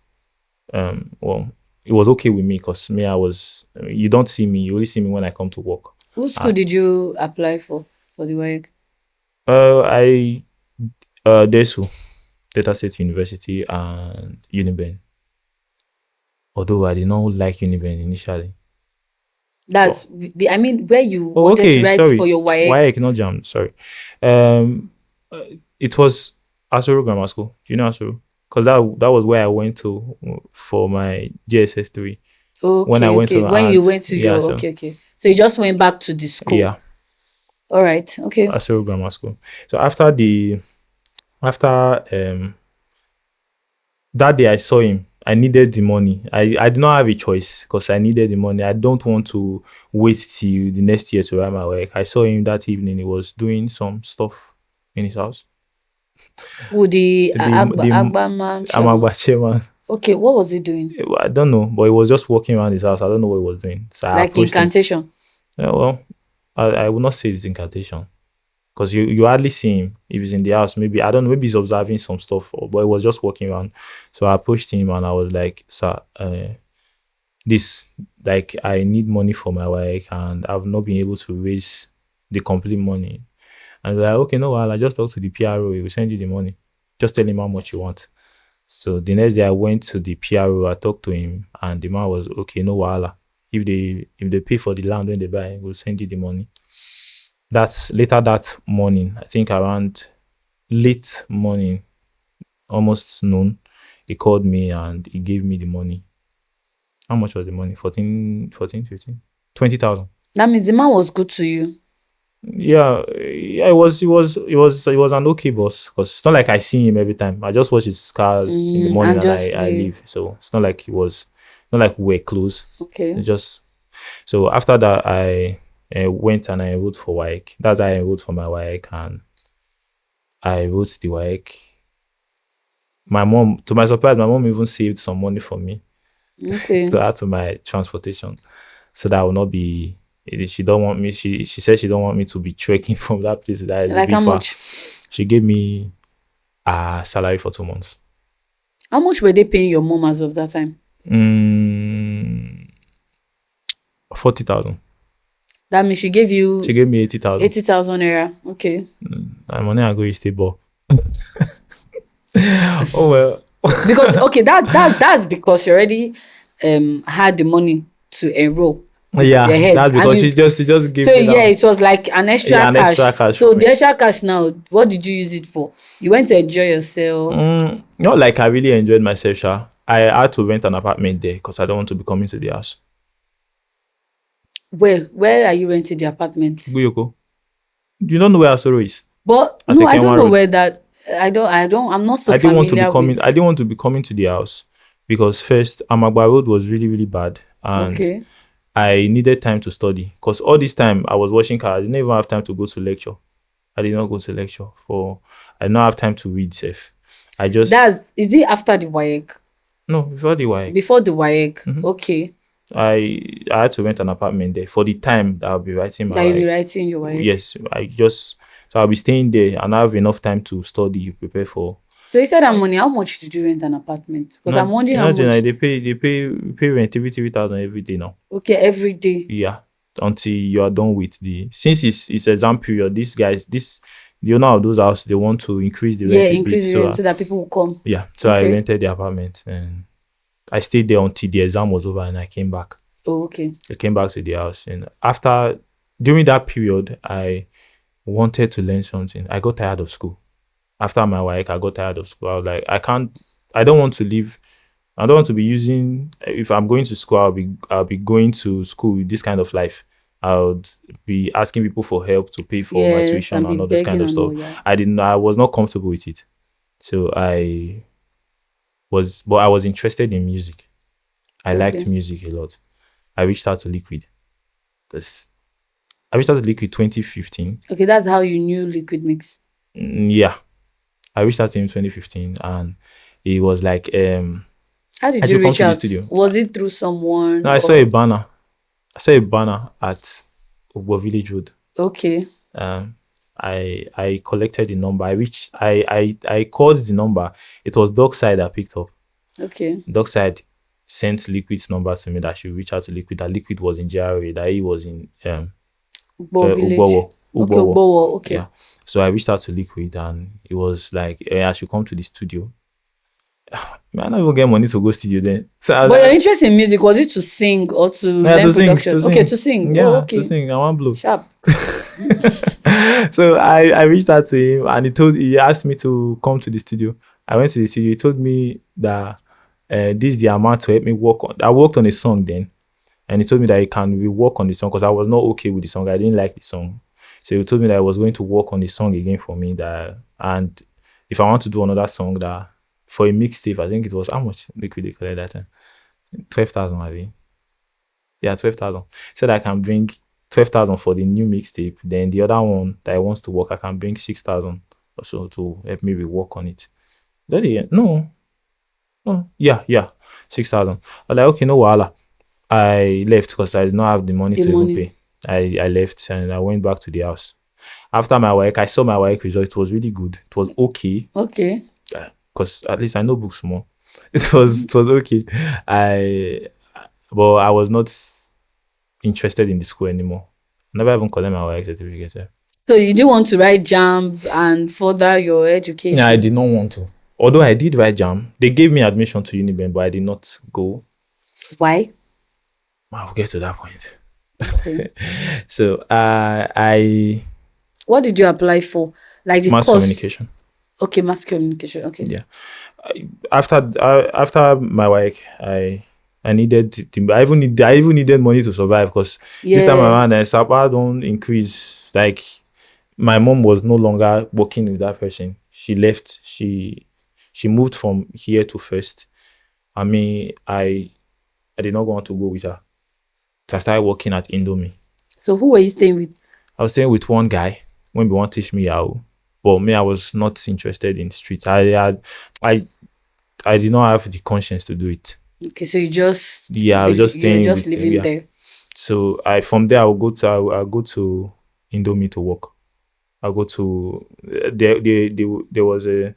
well, it was okay with me because me, you don't see me, you only see me when I come to work. Which Uh, school did you apply for the WAEC? I, DESU, Data State University and Uniben. Although I did not like Uniben initially. That's But I mean, where you oh, wanted to okay. write for Sorry. your WAEC. WAEC, not Jam. Sorry. Um, it was Asoro Grammar School. Do you know Asoro? Because that was where I went to for my GSS 3. When I Okay, went okay. to When you add, went to yeah, your so okay, okay. So you just went back to the school. yeah, All right. Okay. Asoro Grammar School. So after that day I saw him. I needed the money. I did not have a choice because I needed the money. I don't want to wait till the next year to write my work. I saw him that evening. He was doing some stuff in his house. With the The Agbaman chairman. Amagba chairman. Okay, what was he doing? I don't know, but he was just walking around his house. I don't know what he was doing. So I Like approached him. incantation. Yeah, well, I would not say it's incantation because you hardly see him if he's in the house. Maybe I don't know. Maybe he's observing some stuff, but he was just walking around. So I approached him and I was like, "Sir, this like I need money for my work and I've not been able to raise the complete money." And they're like, "Okay, no, well, I just talk to the PRO. He will send you the money. Just tell him how much you want." So the next day I went to the PRO, I talked to him, and the man was okay, no wahala. If they pay for the land when they buy, we'll send you the money. That's later that morning, I think around late morning, almost noon, he called me and he gave me the money. How much was the money? 15, 20,000. That means the man was good to you. Yeah, it was an okay boss because it's not like I see him every time. I just watch his cars in the morning And and just I leave. leave. So it's not like not like we were close. Okay. It's just so after that I went and I enrolled for WAEC. That's how I enrolled for my WAEC and I wrote the WAEC. My mom, to my surprise, my mom even saved some money for me Okay. to add to my transportation, so that I will not be. She don't want me. She said she don't want me to be trekking from that place that is a Like bit how far. much? She gave me a salary for 2 months. How much were they paying your mom as of that time? Mm, 40,000. That means she gave She you gave me 80,000. 80,000 naira. Okay. And money I go is stable. Oh well. Because okay, that's because you already had the money to enroll. Yeah, Ahead. that's And because you, she just gave so me yeah, that. it was like an extra Yeah, an cash. extra cash So for the me. extra cash now, what did you use it for? You went to enjoy yourself. Not like I really enjoyed myself, sha. I had to rent an apartment there because I don't want to be coming to the house. Where are you renting the apartment? Guyoko. You don't know where Asoro is? But At no, I don't Ekenwa know Road. where that. I'm not so I didn't want to be familiar coming. with. I didn't want to be coming to the house because first Amagba Road was really really bad, and Okay. I needed time to study. Because all this time I was watching cars. I didn't even have time to go to lecture. I did not go to lecture for. I did not have time to read. Safe. I just Is it after the WAEC? no before the WAEC. Before the WAEC. Mhm. Okay. I had to rent an apartment there for the time that I'll be writing my That you'll be WAEC. writing your WAEC. Yes, so I'll be staying there and I have enough time to study, prepare for. So you said that money, how much did you rent an apartment? Because I'm wondering how Generally, much. they pay rent 3,000 every day now. Okay, every day. Yeah, until you are done with since it's exam period. These guys, the owner of those houses, they want to increase the Yeah, rent a bit. increase the So rent so that people will come. yeah, so I Okay. rented the apartment and I stayed there until the exam was over and I came back. Oh, okay. I came back to the house and during that period, I wanted to learn something. I got tired of school. After my work, I got tired of school. I was like, I don't want to leave. I don't want to be using. If I'm going to school, I'll be going to school with this kind of life. I would be asking people for help to pay for my Yes, tuition and be and all this begging kind of and stuff. all, yeah. I was not comfortable with it. So but I was interested in music. I liked Okay. music a lot. I reached out to Liquid. I reached out to Liquid 2015. Okay, that's how you knew Liquid Mix. Yeah, I reached out to him 2015, and he was like, How I did you should come reach to the out? studio. Was it through someone No, I saw a or banner. I saw a banner at Ugbo Village Road. okay? I collected the number. I called the number. It was Dockside that picked up. Okay. Dockside sent Liquid's number to me that she reach out to Liquid. That Liquid was in GRA. That he was in Ugbo Village. Ugbowo. Okay, Ugbowo. Ugbowo. Okay. Yeah. So I reached out to Liquid and it was like, I should come to the studio. Man, I don't even get money to go studio then. So I was But your like, interest in music, was it to sing or to yeah, learn to sing, production? to Okay, sing. to sing. Yeah, Oh, okay. to sing. I want blue. Sharp. So I reached out to him and he asked me to come to the studio. I went to the studio. He told me that this is the amount to help me work on. I worked on a song then, and he told me that he can rework on the song because I was not okay with the song. I didn't like the song, so he told me that he was going to work on the song again for me. And if I want to do another song that for a mixtape, I think it was how much Liquid they collected that time, 12,000 maybe. Yeah, 12,000. Said I can bring 12,000 for the new mixtape. Then the other one that I wants to work, I can bring 6,000 or so to help me rework on it. No, no, yeah, 6,000. I was like, okay, no wahala. I left because I did not have the money The to even money. pay. I left and I went back to the house. After my work, I saw my work result. It was really good. It was okay. Okay. Because at least I know books more. It was okay. But I was not interested in the school anymore. Never even collect my work certificate. So you didn't want to write jam and further your education? Yeah, I did not want to. Although I did write jam, they gave me admission to Uniben, but I did not go. Why? I'll get to that point. Okay. So I What did you apply for? Like the mass course? communication. Okay, mass communication. Okay. Yeah. After my work, I I even needed money to survive because this time Yeah. around, Sapa don't increase. Like my mom was no longer working with that person. She left. She moved from here to first. I mean, I did not want to go with her. So I started working at Indomie. So who were you staying with? I was staying with one guy when we want to teach me how. But me, I was not interested in street. I I did not have the conscience to do it. Okay, so you just Yeah, I was just you're staying just with him. living Yeah. there. So I from there I'll go to Indomie to work. I'll go to there was a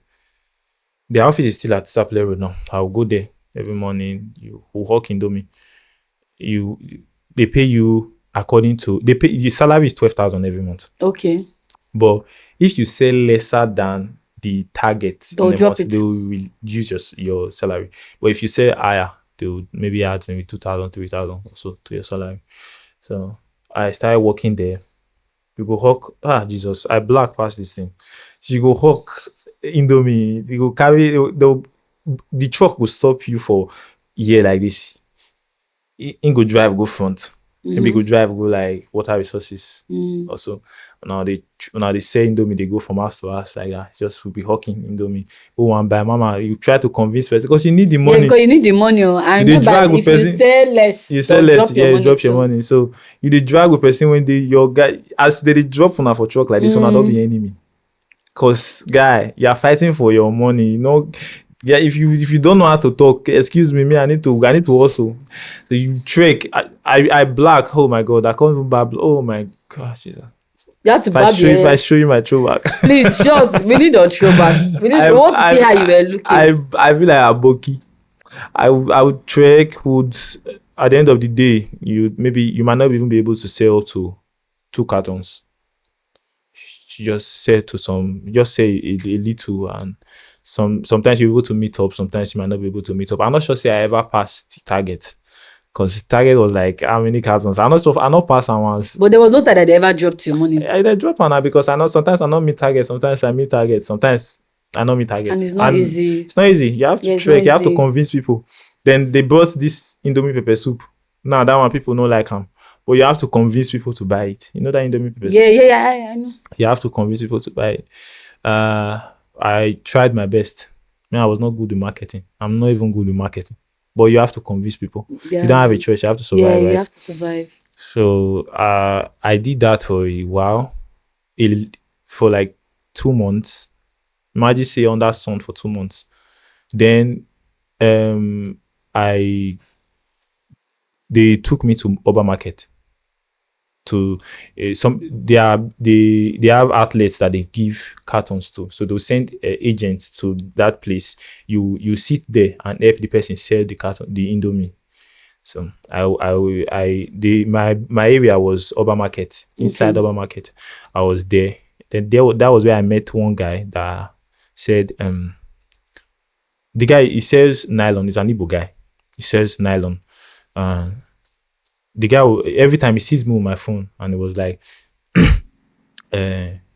the office is still at Sapler Road now. I'll go there every morning. You work Indomie. You they pay you according to they pay your salary is 12,000 every month. Okay. But if you sell lesser than the target in They'll the drop month, it. they will reduce your salary. But if you sell higher, they will maybe add maybe 2,000, 3,000 or so to your salary. So I started working there. You go hawk, Jesus, I black past this thing. You go hawk Indomie, you go carry the truck will stop you for year like this. In go drive, go front. Maybe go Mm-hmm. drive, go like water resources. Mm. Also, now they say Indomie, they go from house to house like that. Just will be hawking Indomie. Go one by mama. You try to convince person because you need the Yeah, money. because you need the money. Oh. I You dey remember drag with if you person, sell less, you sell they'll less, drop your yeah, you money drop your too. money. So you dey drag with person when they your guy as they dey drop on for truck like this, one don't Mm. be enemy. Cause guy, you are fighting for your money. You know, yeah. If you don't know how to talk, excuse me, I need to also. So you trick. I black. Oh my god, I can't even babble. Oh my gosh, Jesus. You have to bob your If I head. show you my throwback, Please, just we need your throwback. We want to see how you were looking. I feel like Aboki. I would trek. Would at the end of the day, you might not even be able to sell to 2 cartons. Just say to some, just say a little, and sometimes you're able to meet up. Sometimes you might not be able to meet up. I'm not sure say I ever passed the target because the target was like how many cartons. I'm not sure. I not pass am once. But there was no time that they ever dropped your money. I drop on her because I know sometimes I not meet target, sometimes I meet target, sometimes I not meet And target. it's not And easy. it's not easy. You have to Yeah, it's not trek, you have to easy. convince people. Then they brought this Indomie pepper soup. Now that one people don't like them. But you have to convince people to buy it. You know that Indomie pepper soup? Yeah, I know. You have to convince people to buy it. I tried my best. I was not good in marketing. I'm not even good in marketing. But you have to convince people. You don't Yeah. have a choice. You have to Yeah, survive, you right? have to survive. So I did that for a while, for like 2 months. Imagine say on that sun for 2 months. Then um I they took me to Oba Market to some they have outlets that they give cartons to. So they'll send agents to that place. You sit there and help the person sell the carton, the Indomie. So my area was Oba Market. Inside Okay. Oba Market, I was there. Then that was where I met one guy that said the guy he sells nylon. He's an Igbo guy. He sells nylon. Uh, the guy every time he sees me with my phone and it was like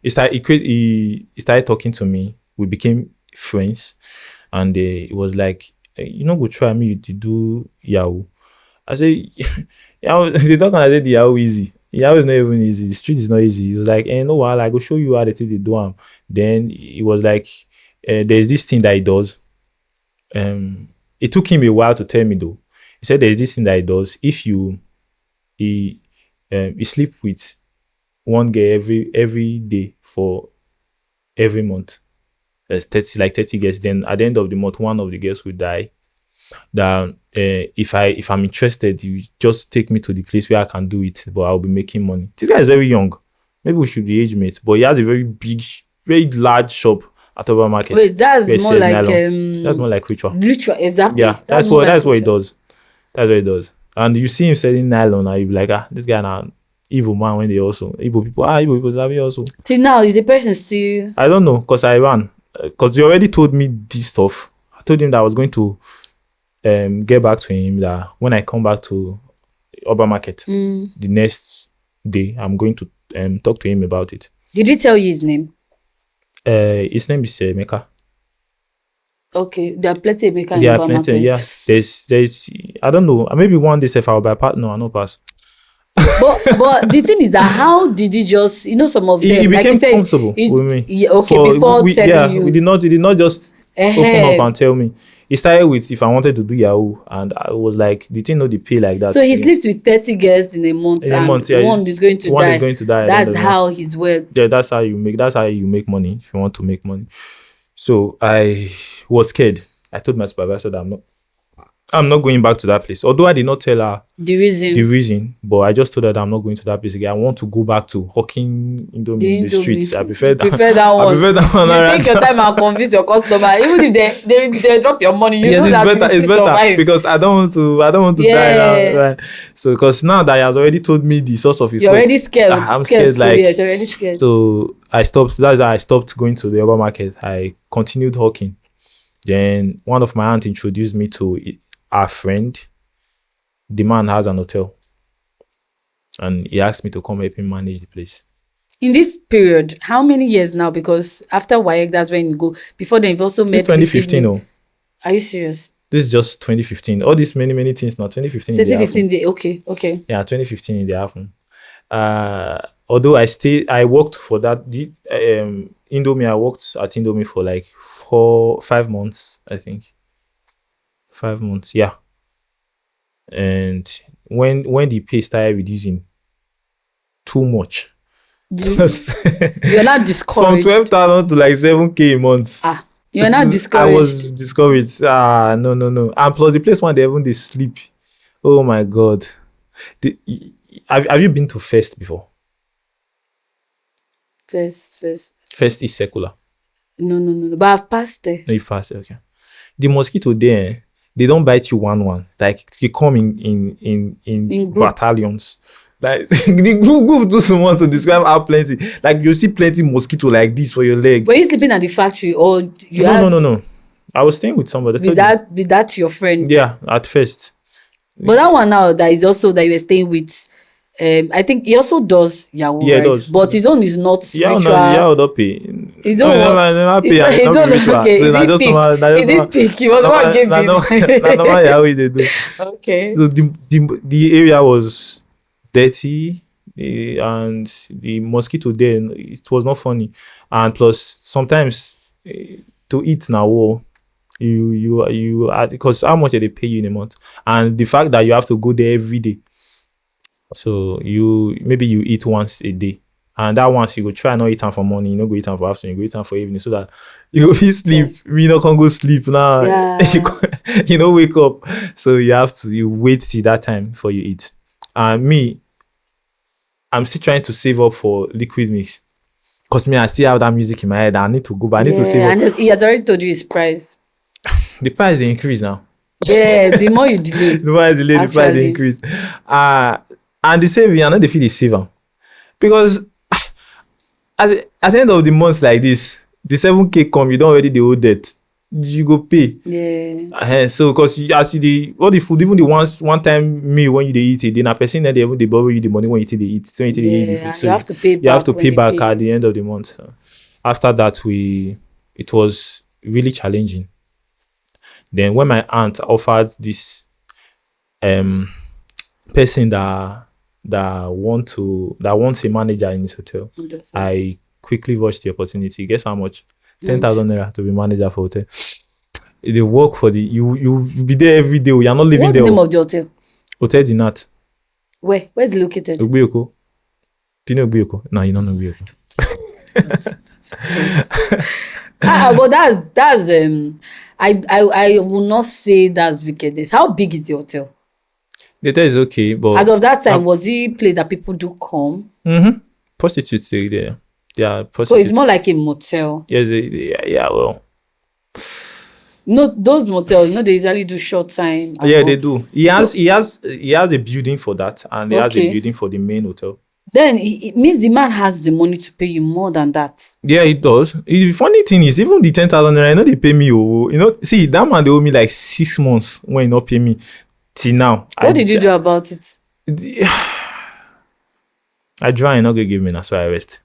he started talking to me. We became friends, and it was like you know go try me to do Yahoo. I say, yeah, they talk and I said the Yahoo easy. Yahoo is not even easy. The street is not easy. He was like, no, while I go show you how they take the do 'em. Then it was like, there's this thing that he does. It took him a while to tell me though. He said there's this thing that he does. If he he sleep with one girl every day for every month. There's 30 girls. Then at the end of the month, one of the girls will die. That if I'm interested, you just take me to the place where I can do it, but I'll be making money. This guy is very young. Maybe we should be age mates, but he has a very big, very large shop at Oba Market Wait, that's where he more sells like nylon. That's more like ritual. ritual, exactly. Yeah, That's more like that's what he ritual. does. That's what he does. And you see him selling nylon, and you be like, this guy now evil man when they also evil people Sabi also. Till now, is the person still I don't know because I ran because he already told me this stuff. I told him that I was going to get back to him that when I come back to Oba Market the next day, I'm going to talk to him about it. Did he tell you his name? His name is Meka. Okay, there are plenty of Emeka in There are Yoruba plenty. Yeah, markets. there's. I don't know. Maybe one day if I will buy partner, I know pass. But the thing is that how did he just, some of He them, like you became said, comfortable with me. yeah, okay, For before we telling yeah, we you, did not just open up eh, and tell me. It started with if I wanted to do Yahoo, and I was like, the thing not the pay like so that he again. sleeps with 30 girls in a month In a and month, yeah, one is going to one is die. going to die at the end That's of the month. how his words. Yeah, that's how you make money if you want to make money. So I was scared. I told my supervisor that I'm not going back to that place. Although I did not tell her The the reason, reason, but I just told her that I'm not going to that place again. I want to go back to hawking Indomie in the the streets. I Indomie, prefer you that. prefer that I one. prefer that one. You Around take your time and convince your customer. Even if they drop your money, you Yes, know it's that you better. will It's still better survive. because I don't want to die now. Yeah. Right? So because now that he has already told me the source of his You're already wealth, scared. I'm Scared scared. too, Like yes, you're already scared. so, I stopped. That's how I stopped going to the urban market. I continued hawking. Then one of my aunts introduced me to our friend. The man has an hotel, and he asked me to come help him manage the place. In this period, how many years now? Because after WAEC, that's when you go. Before then, you've also This met Liquid 2015. Milk. Oh, Are you serious? this is just 2015. All these many things now. 2015 in the happen. 2015, okay, okay. Yeah, 2015 in the happen. Although I worked for that Indomie. I worked at Indomie for like 5 months, I think. 5 months, yeah. And when the pay started reducing too much, You, because you're not from discouraged. 12,000 to like 7K a month, Ah, you're not I discouraged. was discouraged. No. And plus the place one they even they sleep. Oh my god. The, have you been to Fest before? First. Fest is secular. No. But I've passed there. No, you fast, okay. The mosquito there, they don't bite you one. Like they come in In group. battalions. Like the group too small to describe how plenty. Like you see plenty mosquito like this for your leg. Were you sleeping at the factory or you No, no, had no, no. I was staying with somebody. I with told you. that your friend? Yeah, at first. But that one now that is also that you were staying with, I think he also does Yahoo, Yeah, it right? does. But his own is not Yeah, no, yeah, ritual. I don't pay. He No, don't want. never He pay, and don't. it He not be don't. ritual. Okay. So He na did just pick. normal, na He just did normal, pick. He was what gave na him. normal, na normal yeah, we they do. Okay. So the area was dirty, and the mosquito there, it was not funny, and plus sometimes to eat now, you because how much they pay you in a month, and the fact that you have to go there every day, so you eat once a day. And that once you go try not eat am for morning, you no go eat am for afternoon, you go eat am for evening, so that you go fit sleep. Yes. We no can go sleep now. you, Yeah. you no wake up. So you wait till that time before you eat. And me, I'm still trying to save up for liquid mix. Because me, I still have that music in my head. I need to go, but I need to save Yeah. up. And he has already told you his price. The price they increase now. Yeah. The more you delay, The more I delay, the price they actually. increase. And the saving, I know they feel the save am. Because at the end of the month like this, the 7K come, you don't already the owe debt. You go pay. Yeah. So because as you the all the food, even the one time meal when you dey eat it, then a person that they even they borrow you the money when you take they eat, so you take they eat the food. Yeah. So You have to pay you have back to when pay they back pay at you. the end of the month. So after that, it was really challenging. Then when my aunt offered this um person that wants a manager in his hotel, I quickly watched the opportunity. Guess how much? 10,000 naira to be manager for hotel. They work for the you be there every day. You're not living What's there. the name of the hotel? Hotel Dinat. Where's it located? Ogbuyoko. Do you know Ogbuyoko? No, you don't know Ogbuyoko. But that's I will not say that's wickedness. How big is the hotel? The hotel is okay, but As of that time, was it a place that people do come? prostitutes there. They are So it's prostitutes. more like a motel. Yes, yeah, well. No, those motels, they usually do short time. Yeah, they do. He has a building for that, and he has a Okay. building for the main hotel. Then it means the man has the money to pay you more than that. Yeah, it does. The funny thing is, even the 10,000 naira, I know they pay me. See that man they owe me like 6 months when he not pay me till now. What did you do about it? I try and not gonna give me, that's why I rest.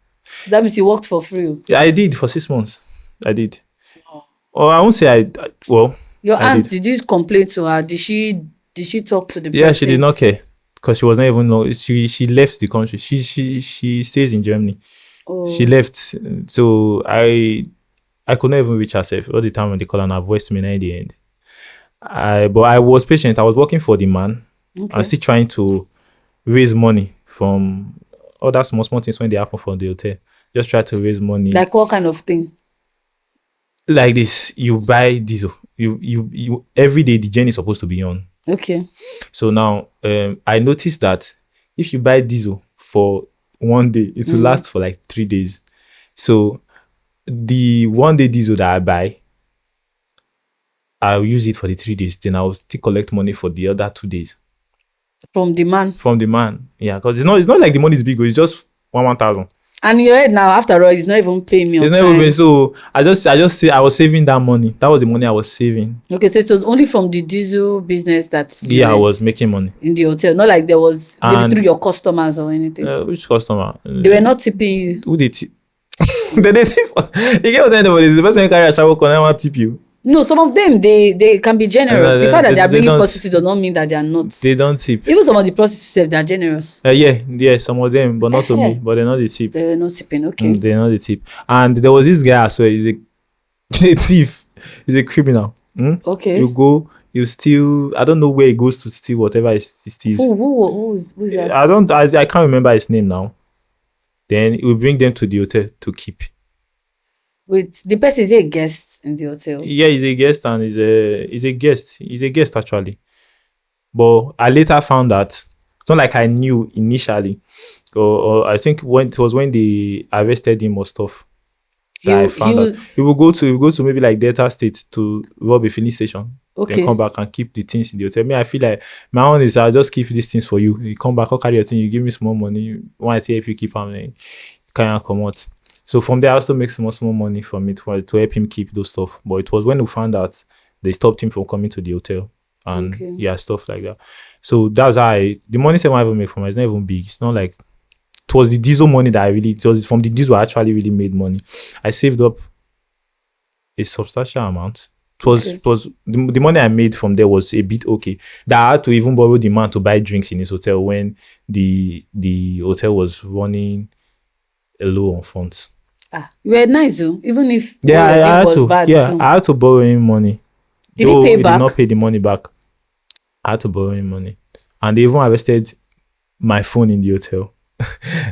That means you worked for free. Yeah, I did for 6 months. I did. Or I won't say well, Your I aunt, did. did you complain to her? Did she talk to the Yeah, she did person? not care because she was not even know. She left the country. She stays in Germany. She Oh, left. So I could not even reach herself all the time when they call and her voice me in the end. But I was patient. I was working for the man and okay. still trying to raise money from other small things when they happen from the hotel. Just try to raise money Like what kind of thing? like this. You buy diesel. You every day the journey is supposed to be on. Okay. So now I noticed that if you buy diesel for one day, it will Mm. last for like 3 days. So the one day diesel that I buy, I'll use it for the 3 days. Then I'll still collect money for the other 2 days From the man. from the man. Yeah, because it's not like the money is big. It's just 1,000. And in your head now, after all, he's not even paying me on It's not even time. so. I just say I was saving that money. That was the money I was saving. Okay, so it was only from the diesel business that you Yeah, I were was making money. in the hotel. Not like there was maybe through And your customers or anything. which customer? They were not tipping you. Who did tip? They tip. You get what I'm saying? The person who carry a shower can never tip you. No, some of them they can be generous. The fact that they are bringing don't. prostitutes does not mean that they are not. They don't tip. Even some of the prostitutes sef, they are generous. Yeah, some of them, but not to me. Ehen. But they're not the tip. They were not tipping. Okay. They're not the tip. And there was this guy as well. He's a thief. He's a criminal. Okay. You go, you steal. I don't know where he goes to steal whatever he steals. Who's that? I can't remember his name now. Then he will bring them to the hotel to keep. Wait, the person is a guest in the hotel. Yeah, he's a guest and he's a guest. He's a guest actually. But I later found that it's not like I knew initially. Or I think when they arrested him or stuff. That I found out. We will go to maybe like Delta State to rob a filling station. Okay. Then come back and keep the things in the hotel. Me, I feel like my own is I'll just keep these things for you. You come back, I'll carry your thing, you give me small money. When I say if you keep them, you can't come out. So from there, I also make small money from it to help him keep those stuff. But it was when we found out they stopped him from coming to the hotel and stuff like that. So that's how the money I ever make from it is not even big. It's not like it was the diesel money that it was from the diesel I actually really made money. I saved up a substantial amount. It was the money I made from there was a bit okay. That I had to even borrow the man to buy drinks in his hotel when the hotel was running low on funds. You were nice though, even if I had was to. bad Yeah, too. I had to borrow him money. Did he pay back? Did not pay the money back. I had to borrow him money, and they even arrested my phone in the hotel.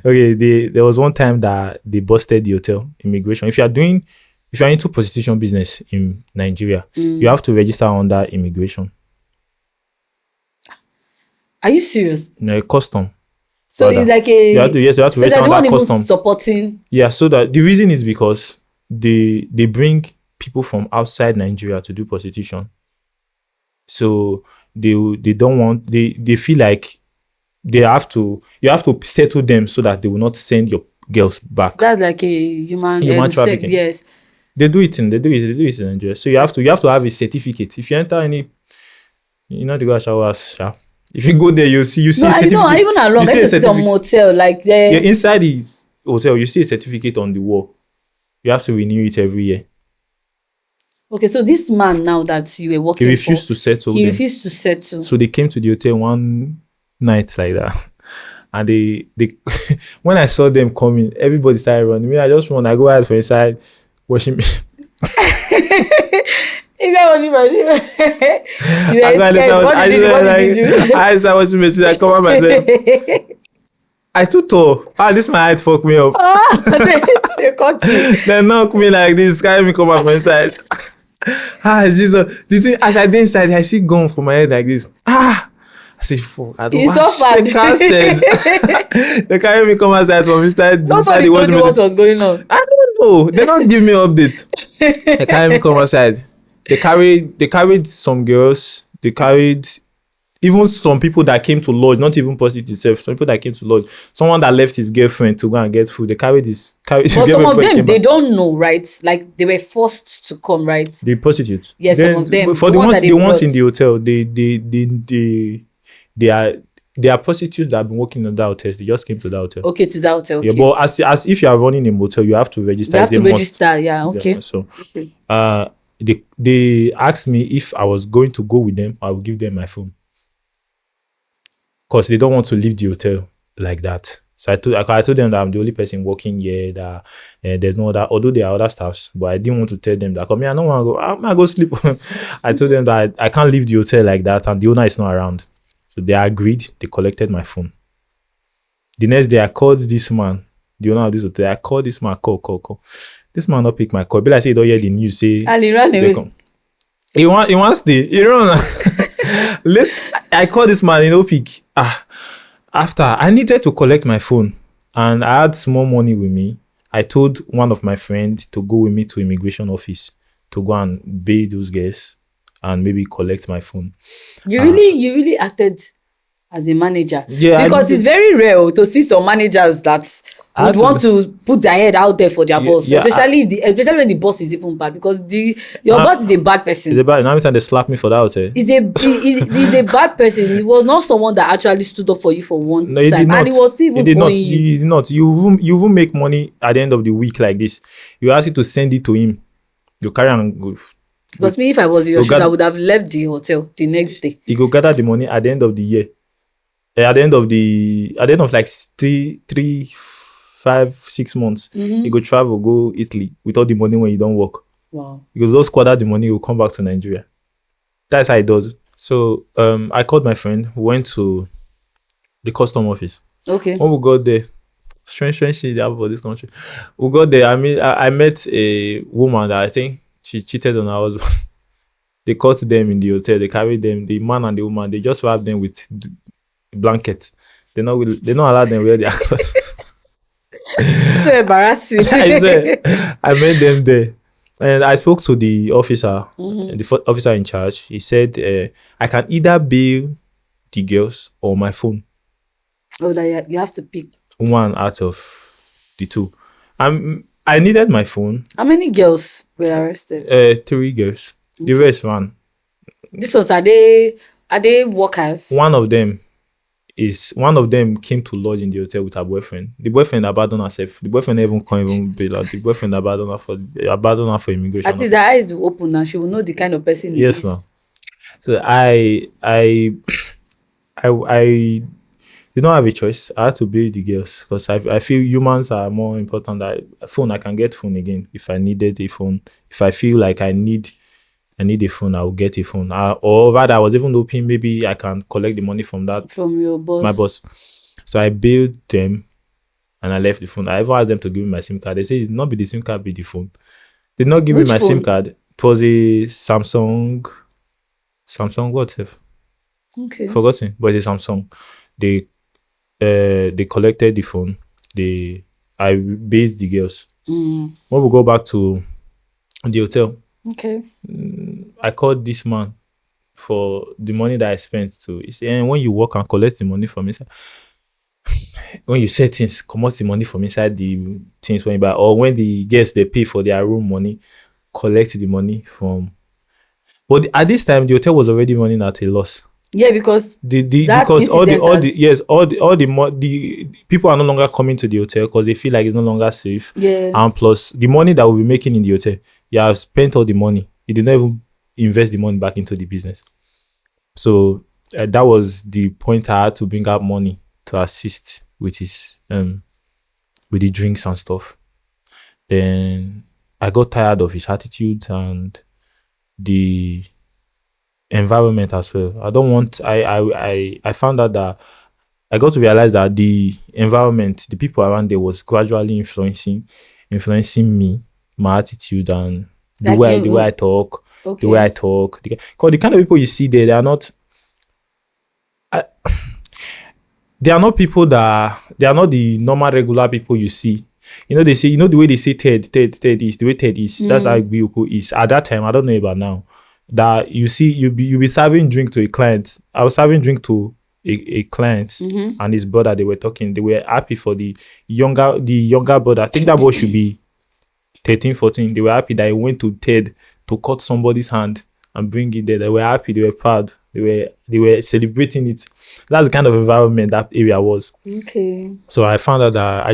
Okay, there was one time that they busted the hotel immigration. If you are into prostitution business in Nigeria, you have to register under immigration. Are you serious? Custom. So it's like a you have to register under custom. Supporting. Yeah, so that the reason is because they bring people from outside Nigeria to do prostitution. So they don't want they feel like you have to settle them so that they will not send your girls back. That's like a human trafficking. Yes. They do it in Nigeria. So you have to have a certificate. If you enter any, the go showers. If you go there, you see a certificate. No, even along. It's some motel like there. Yeah, inside the hotel, you see a certificate on the wall. You have to renew it every year. Okay, so this man now that you were working he refused to settle. He refused to settle. So they came to the hotel one night like that, and they when I saw them coming, everybody started running. Me, I just run. I go out for inside washing machine. Is that washing machine? What did you do? I started washing machine. I cover myself. I too tall. This my height fuck me up. They cut you. They knock me like this, carry me come out from inside. Jesus. The thing, as I did inside, I see gun from my head like this. I say, fuck. I don't want to casted. They carry me come outside from inside. Nobody told you what was going on. I don't know. They don't give me update. They carry me come outside. They carried some girls. They carried even some people that came to lodge, not even prostitutes itself. Some people that came to lodge. Someone that left his girlfriend to go and get food. They carried his But some of them, they don't know, right? Like they were forced to come, right? The prostitutes. Yes, some of them. For the ones in the hotel, they are prostitutes that have been working in that hotel. They just came to that hotel. Okay, to that hotel. Okay. Yeah, but as if you are running a motel, you have to register. You have to register. Yeah. Okay. So, they asked me if I was going to go with them. I would give them my phone because they don't want to leave the hotel like that. So I told them that I'm the only person working here. That there's no other, although there are other staffs, but I didn't want to tell them that. Come here, I don't want to go. I'm gonna go sleep. I told them that I can't leave the hotel like that, and the owner is not around. So they agreed. They collected my phone. The next day, I called this man, the owner of this hotel. I called this man, call. This man not pick my call. Be like say he don't hear the news. Say And he ran they away. come. He wants the he run. Let I call this man, he no pick. After I needed to collect my phone and I had small money with me, I told one of my friends to go with me to immigration office to go and pay those guys and maybe collect my phone. You really acted as a manager. Yeah, Because it's very rare to see some managers that I would had to want to put their head out there for their boss, yeah, especially when the boss is even bad, because your boss is a bad It's person. about every time they slap me for that hotel. He's a bad person. He was not someone that actually stood up for you for one No, he time, did not. and he was even He did not. owing you. He did not. You won't make money at the end of the week like this. You ask you to send it to him. You carry and go. Because me, if I was in your You shoes, I got- would have left the hotel the next day. He go gather the money at the end of the year. At the end of like 3, 5, 6 months, he go travel, go Italy with all the money when you don't work. Wow. He goes, just squander the money, he will come back to Nigeria. That's how he does. So I called my friend, went to the custom office. Okay. When we got there, strange shit they have for this country. We got there. I met a woman that I think she cheated on her husband. They caught them in the hotel. They carried them, the man and the woman. They just wrapped them with blanket. They not allow them wear their clothes. So embarrassing. I swear, I met them there, and I spoke to the officer, the officer in charge. He said, I can either bail the girls or my phone. Oh, that you have to pick. One out of the two. I needed my phone. How many girls were arrested? 3 girls. The rest ran. This was, are they workers? One of them came to lodge in the hotel with her boyfriend. The boyfriend abandoned herself. The boyfriend can't even bail her. The boyfriend abandoned her for immigration. At least her eyes will open now. She will know the kind of person he Yes, is. no. So I did not have a choice. I had to bail the girls because I feel humans are more important. That phone, I can get phone again if I needed a phone. If I feel like I need a phone, I will get a phone. Or rather, I was even hoping maybe I can collect the money from your boss. my boss. So I bailed them and I left the phone. I even asked them to give me my SIM card. They said it not be the SIM card, be the phone. They did not give Which me my SIM phone? card. It was a Samsung what if? Okay. Forgotten, but it's a Samsung. They collected the phone. I based the girls. When we go back to the hotel, Okay. I called this man for the money that I spent to. He said, and when you work and collect the money from inside, when you sell things, come out the money from inside the things when you buy, or when the guests they pay for their room money, collect the money from. But at this time, the hotel was already running at a loss. Yeah, because Because all the people are no longer coming to the hotel because they feel like it's no longer safe. Yeah. And plus the money that we'll be making in the hotel, you have spent all the money. You did not even invest the money back into the business. So that was the point. I had to bring out money to assist with his with the drinks and stuff. Then I got tired of his attitude and the environment as well. I found out that I got to realize that the environment, the people around there was gradually influencing me, my attitude and the way I talk, okay. the way I talk. Because the kind of people you see there, they are not people they are not the normal regular people you see. They say, the way they say Ted is the way Ted is. That's how Bioko is. At that time, I don't know about now. That you see, you be serving drink to a client. I was serving drink to a client and his brother. They were talking. They were happy for the younger brother. I think that boy should be 13, 14. They were happy that he went to Ted to cut somebody's hand and bring it there. They were happy. They were proud. They were celebrating it. That's the kind of environment that area was. Okay. So I found out that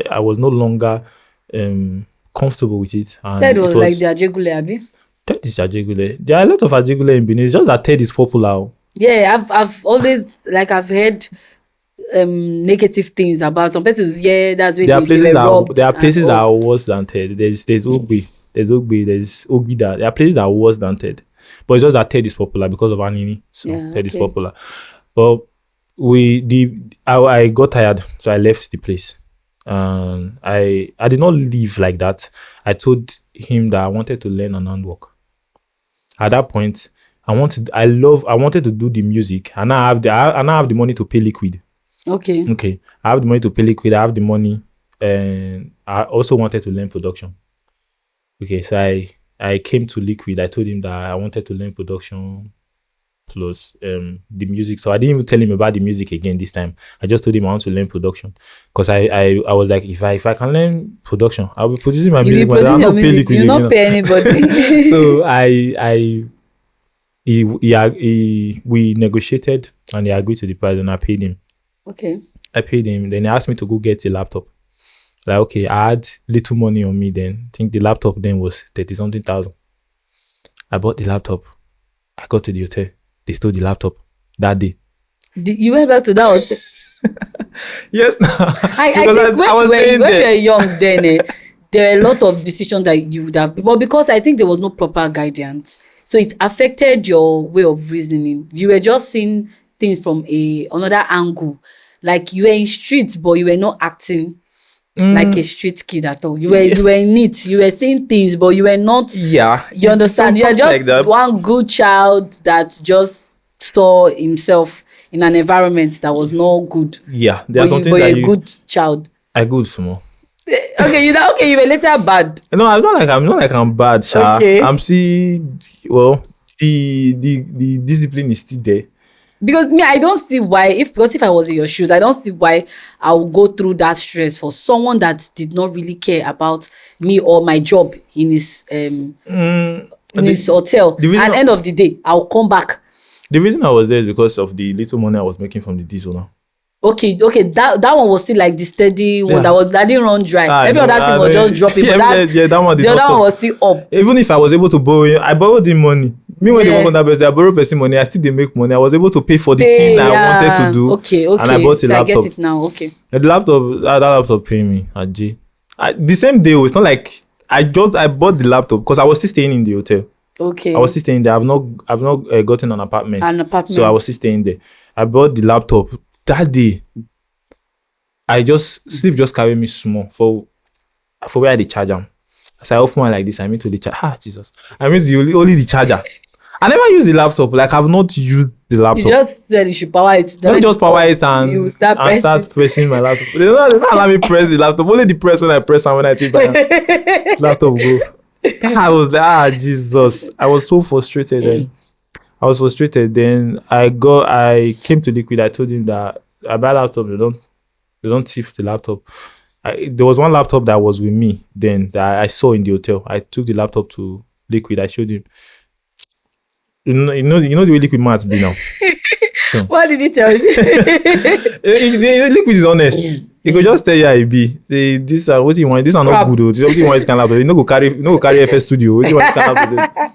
I was no longer comfortable with it. And That was like the Ajegule, Abi? Ted is Ajegule. There are a lot of Ajegule in Benin. It's just that Ted is popular. Oh. Yeah, I've always like I've heard negative things about some persons. Yeah, that's where There are they places were that robbed there are and places that all. are worse than Ted. There's Ogbe. There's Ogbe. There's Ogida. There are places that are worse than Ted. But it's just that Ted is popular because of Anini. So Yeah, Ted is okay. popular. But I got tired, so I left the place. I did not leave like that. I told him that I wanted to learn an handwork. At that point, I wanted to do the music, and I have the money to pay liquid. Okay. Okay, I have the money to pay liquid. I have the money, and I also wanted to learn production. Okay, so I came to liquid. I told him that I wanted to learn production plus the music. So I didn't even tell him about the music again this time. I just told him I want to learn production because I was like, if I can learn production, I'll be producing my You music, be but I'll producing your not pay music, liquid you again. not pay anybody. So we negotiated and he agreed to the price and I paid him. Okay. I paid him. Then he asked me to go get a laptop. Like, okay, I had little money on me then. I think the laptop then was 30 something thousand. I bought the laptop. I got to the hotel. They stole the laptop that day. You went back to that hotel. Yes, I because think I was staying when you there. were young then, there are a lot of decisions that you would have, but because I think there was no proper guidance, so it affected your way of reasoning. You were just seeing things from another angle. Like you were in streets, but you were not acting like a street kid at all. Yeah, You were neat. You were seeing things, but you were not. yeah, You understand? You are something like just that. one good child that just saw himself in an environment that was not good. Yeah, there are some But things you're that a good child. I good small. Okay, you were later bad. No, I'm not like I'm bad, Sha. Okay. I'm still well. The discipline is still there. Because me, I don't see why, because if I was in your shoes, I don't see why I would go through that stress for someone that did not really care about me or my job in his The, hotel. the reason And end of the day, I'll come back. the reason I was there is because of the little money I was making from the diesel now. Okay, that one was still like the steady one Yeah. that didn't run dry. I Every know, other thing I was know. just dropping, Yeah, but yeah, that one did the not other one stop. was still up. Even if I was able to borrow, I borrowed the money. Me when they work Yeah. on that person, I borrow person money. I still they make money. I was able to pay for the thing I wanted to Yeah. do, Okay, and I okay. bought a So I get laptop. it now. Okay. And the laptop, that laptop paid me at G. The same day. It's not like I bought the laptop because I was still staying in the hotel. Okay. I was still staying there. I've not gotten an apartment. An apartment. So I was still staying there. I bought the laptop that day. Sleep just carried me small for where the charger. As I open one like this, I mean to the charger. Ah, Jesus. I mean only the charger. I never used the laptop. Like I've not used the You laptop. just said you should power it. Don't just power it You and start pressing. start pressing my laptop. They don't allow me press the laptop. Only the press when I press and when I take my laptop go. I was like, Jesus. I was so frustrated then. I was frustrated. Then I came to Liquid. I told him that I buy laptop. They don't thief the laptop. There was one laptop that was with me then that I saw in the hotel. I took the laptop to Liquid. I showed him. You know the way Liquid Mats be now. So What did he tell you? Liquid is honest. He could just tell you how it be. Say, this what you want. This are not Crap. good. This what you want. This kind of laptop. You no go carry FS Studio. What you want? This kind of laptop.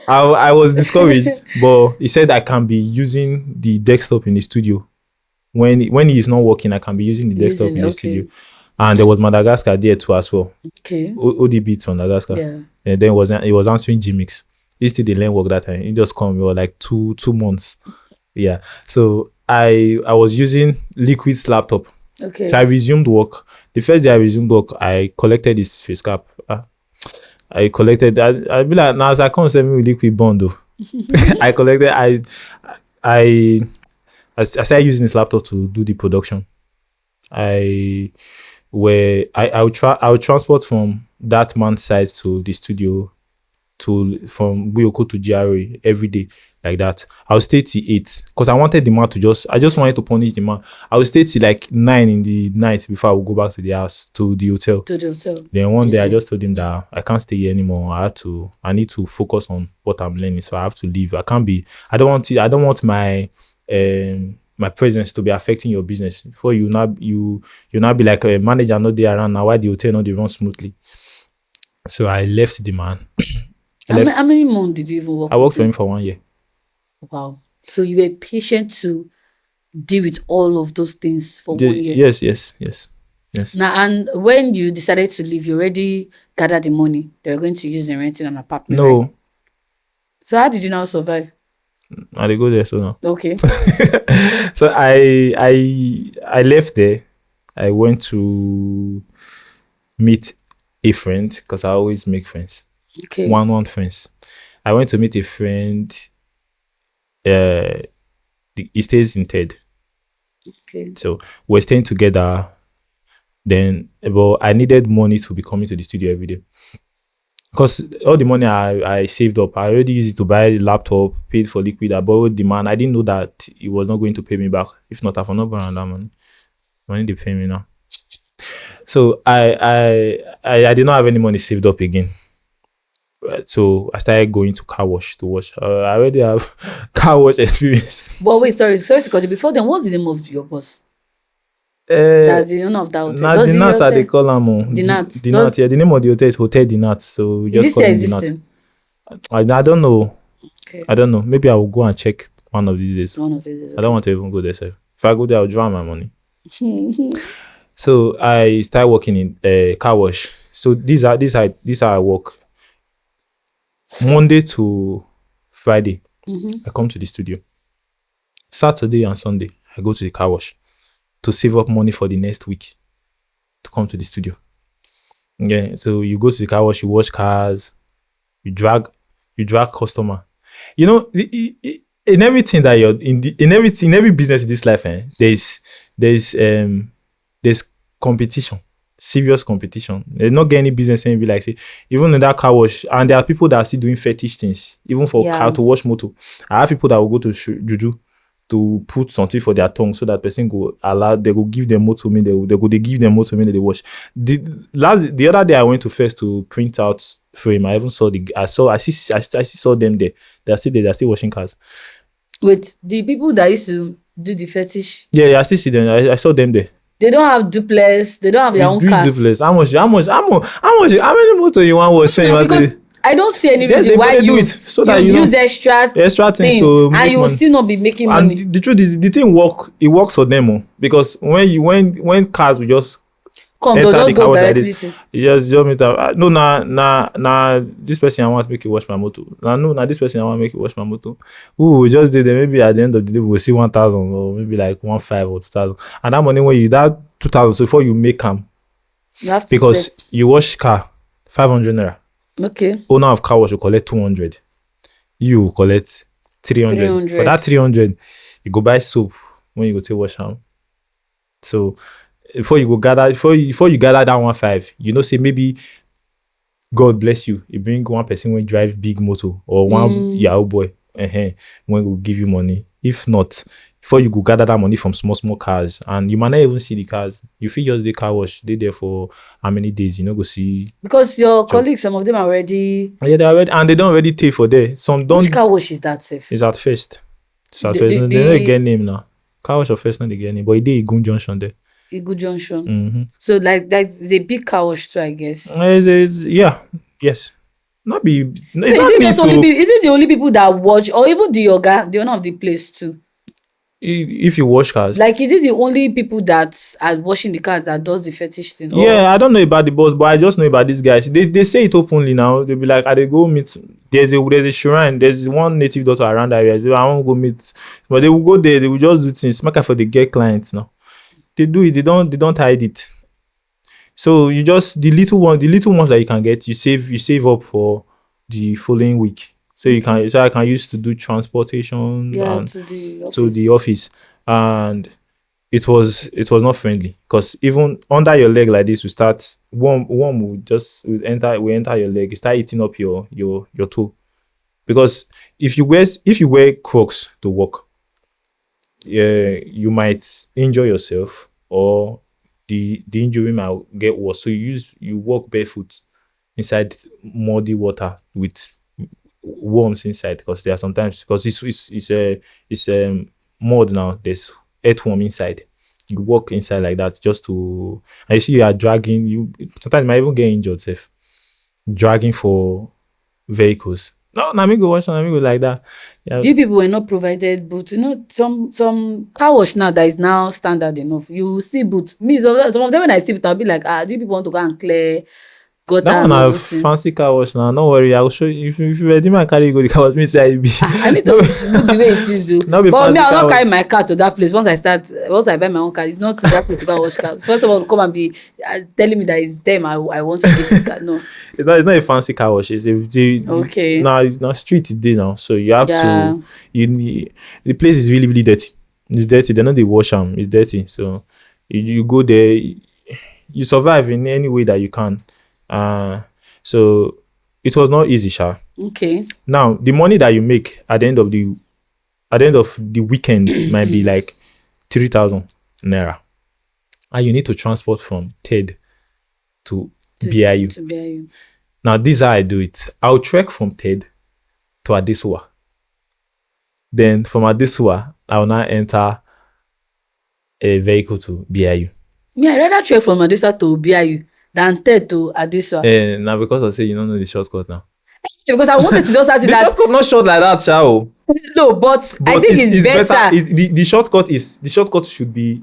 I was discouraged, but he said I can be using the desktop in the studio. When he is not working, I can be using the desktop in the studio. And there was Madagascar there too as well. Okay. ODB to Madagascar. Yeah. And then it was answering Gmix. He still didn't learn work that time. He just come like 2 months. Yeah. So I was using Liquid's laptop. Okay. So I resumed work. The first day I resumed work, I collected his face cap. I collected. I be like, now as I come send me with Liquid bond though. I collected. I started using this laptop to do the production. I would transport from that man's side to the studio from Buyoko to GRA every day like that. I would stay till 8 because I wanted the man to I just wanted to punish the man. I would stay till like 9 in the night before I would go back to the house, to the hotel. Then one day I just told him that I can't stay here anymore. I need to focus on what I'm learning. So I have to leave. I don't want my presence to be affecting your business. Before you not be like a manager not there around now, why the hotel not they run smoothly. So I left the man. I left. How many months did you even I work with worked for him him? for 1 year. Wow. So you were patient to deal with all of those things for 1 year. Yes, yes, yes, yes. Now, and when you decided to leave, you already gathered the money they were going to use in renting an apartment, right? No, So how did you now survive? I dey go there so now. Okay. So I left there. I went to meet a friend because I always make friends. Okay. One friends. I went to meet a friend. Uh, he stays in Ted, Okay. so we're staying together. Then, but I needed money to be coming to the studio every day because all the money I saved up, I already used it to buy a laptop, paid for liquid. I borrowed the man. I didn't know that he was not going to pay me back. If not, I've not borrowed that money. Money they pay me now. So I did not have any money saved up again. So I started going to car wash to wash. I already have car wash experience. But wait, sorry to cut you. Before then, what's the name of your boss? Uh, That's the owner of that hotel. Now Does the the Nat they hotel call am the Nat the does Nat. Yeah, the name of the hotel is Hotel the Nat. So we is just it call still him the Nat. existing? I don't know. Okay. I don't know. Maybe I will go and check one of these days. One of these is I don't okay. want to even go there. Sef. If I go there, I'll draw my money. So I started working in car wash. So these are I work Monday to Friday. I come to the studio. Saturday and Sunday, I go to the car wash to save up money for the next week to come to the studio. Yeah. So you go to the car wash, you wash cars, you drag customer. You know, in everything that you're in every business in this life, there's there's competition, serious competition. There's not get any business and be like say, even in that car wash, and there are people that are still doing fetish things, even for Yeah. car to wash motor. I have people that will go to juju to put something for their tongue so that person go allow they will give them motor me they give them motor me that they wash. The other day I went to first to print out frame. I even saw I still saw them there. They're still there. They're still washing cars. Wait, the people that used to do the fetish, Yeah, I still see them. I saw them there. they don't have duplex, they don't have their own Which car. duplex? How many motor you want wash? No, because I don't see any Yes, reason why they do you it so that you know use extra extra things thing to and make you will money. still not be making And money. the truth is, the thing works for them because when cars will just Come, enter they'll the just car go wash like directly this, to. you just meet up. No, this person I want to make you wash my motor. No, this person I want to make you wash my motor. Ooh, we just did it. Maybe at the end of the day we'll see 1,000 or maybe like 1,500 or 2,000. And that money when you that 2,000 so before you make them You have to because sweat. you wash car 500 naira. Okay. Owner of car wash will collect 200. You will collect 300. For 300. that 300, you go buy soap when you go to wash them. So before you gather that 1,500, you know, say maybe God bless you. You bring one person when drive big motor or one Yahoo boy, when will give you money. If not, before you go gather that money from small cars, and you might not even see the cars. You feel just the car wash, they there for how many days? You know, go see. Because your Job. colleagues, some of them are already. Yeah, they already and they don't already pay for there. Some don't. Which car wash is that safe? It's at first. It's at The- first. the- They don't the- get name now. Car wash of first, not they get name, but it dey Igun Junction there. Igu Junction. Mm-hmm. So like that's a big car wash too, I guess. Yeah, yes. Not be. It's So not is it me just only to. is it the only people that watch, or even the owner of the place too? If you wash cars. Like, is it the only people that are washing the cars that does the fetish thing? Or- Yeah, I don't know about the boss, but I just know about these guys. They say it openly now. They'll be like, I they go meet. There's a shrine. There's one native daughter around that area. I won't go meet, but they will go there. They will just do things. Make for the get clients now. They do it. They don't hide it. So you just the little ones that you can get, you save up for the following week. So you can I can use to do transportation yeah, and to the office. to the office, and it was not friendly because even under your leg like this, we start worm will enter your leg, you start eating up your toe because if you wear Crocs to work, yeah, you might injure yourself or the injury might get worse. So you walk barefoot inside muddy water with worms inside because there are sometimes because it's mud now. There's earthworm inside. You walk inside like that just to and you see you are dragging you sometimes you might even get injured safe dragging for vehicles. No, na me go wash, na me go like that. Yeah. You people were not provided boots. You know, some car wash now that is now standard enough. You see boots. Me, some of them when I see it, I'll be like, do you people want to go and clear gutter That one and all na those things? fancy car wash now. No worry, I will show you. If you ready, man, carry you go the car wash. Me say I be. I need to no, look the way it is. Oh. no be But me, fancy I'll car not carry wash. my car to that place. Once I buy my own car, it's not to that place to go and wash car. First of all, come and be telling me that it's them I want to give the car. No. It's not a fancy car wash. Okay. Now street today now. So you have Yeah. to the place is really dirty. It's dirty. They know they wash them. It's dirty. So you go there, you survive in any way that you can. Uh so it was not easy, Sha. Okay. Now the money that you make at the end of the weekend might be like 3,000 naira. And you need to transport from TED to BIU. To BIU. Now, this is how I do it. I'll trek from TED to Adesua. Then from Adesua, I'll now enter a vehicle to BIU. Me, I rather trek from Adisa to BIU than TED to Adisa. Now, because I say you don't know the shortcut now. Because I wanted to just ask you The that. shortcut not short like that, Shao. No, but I think it's better. The shortcut should be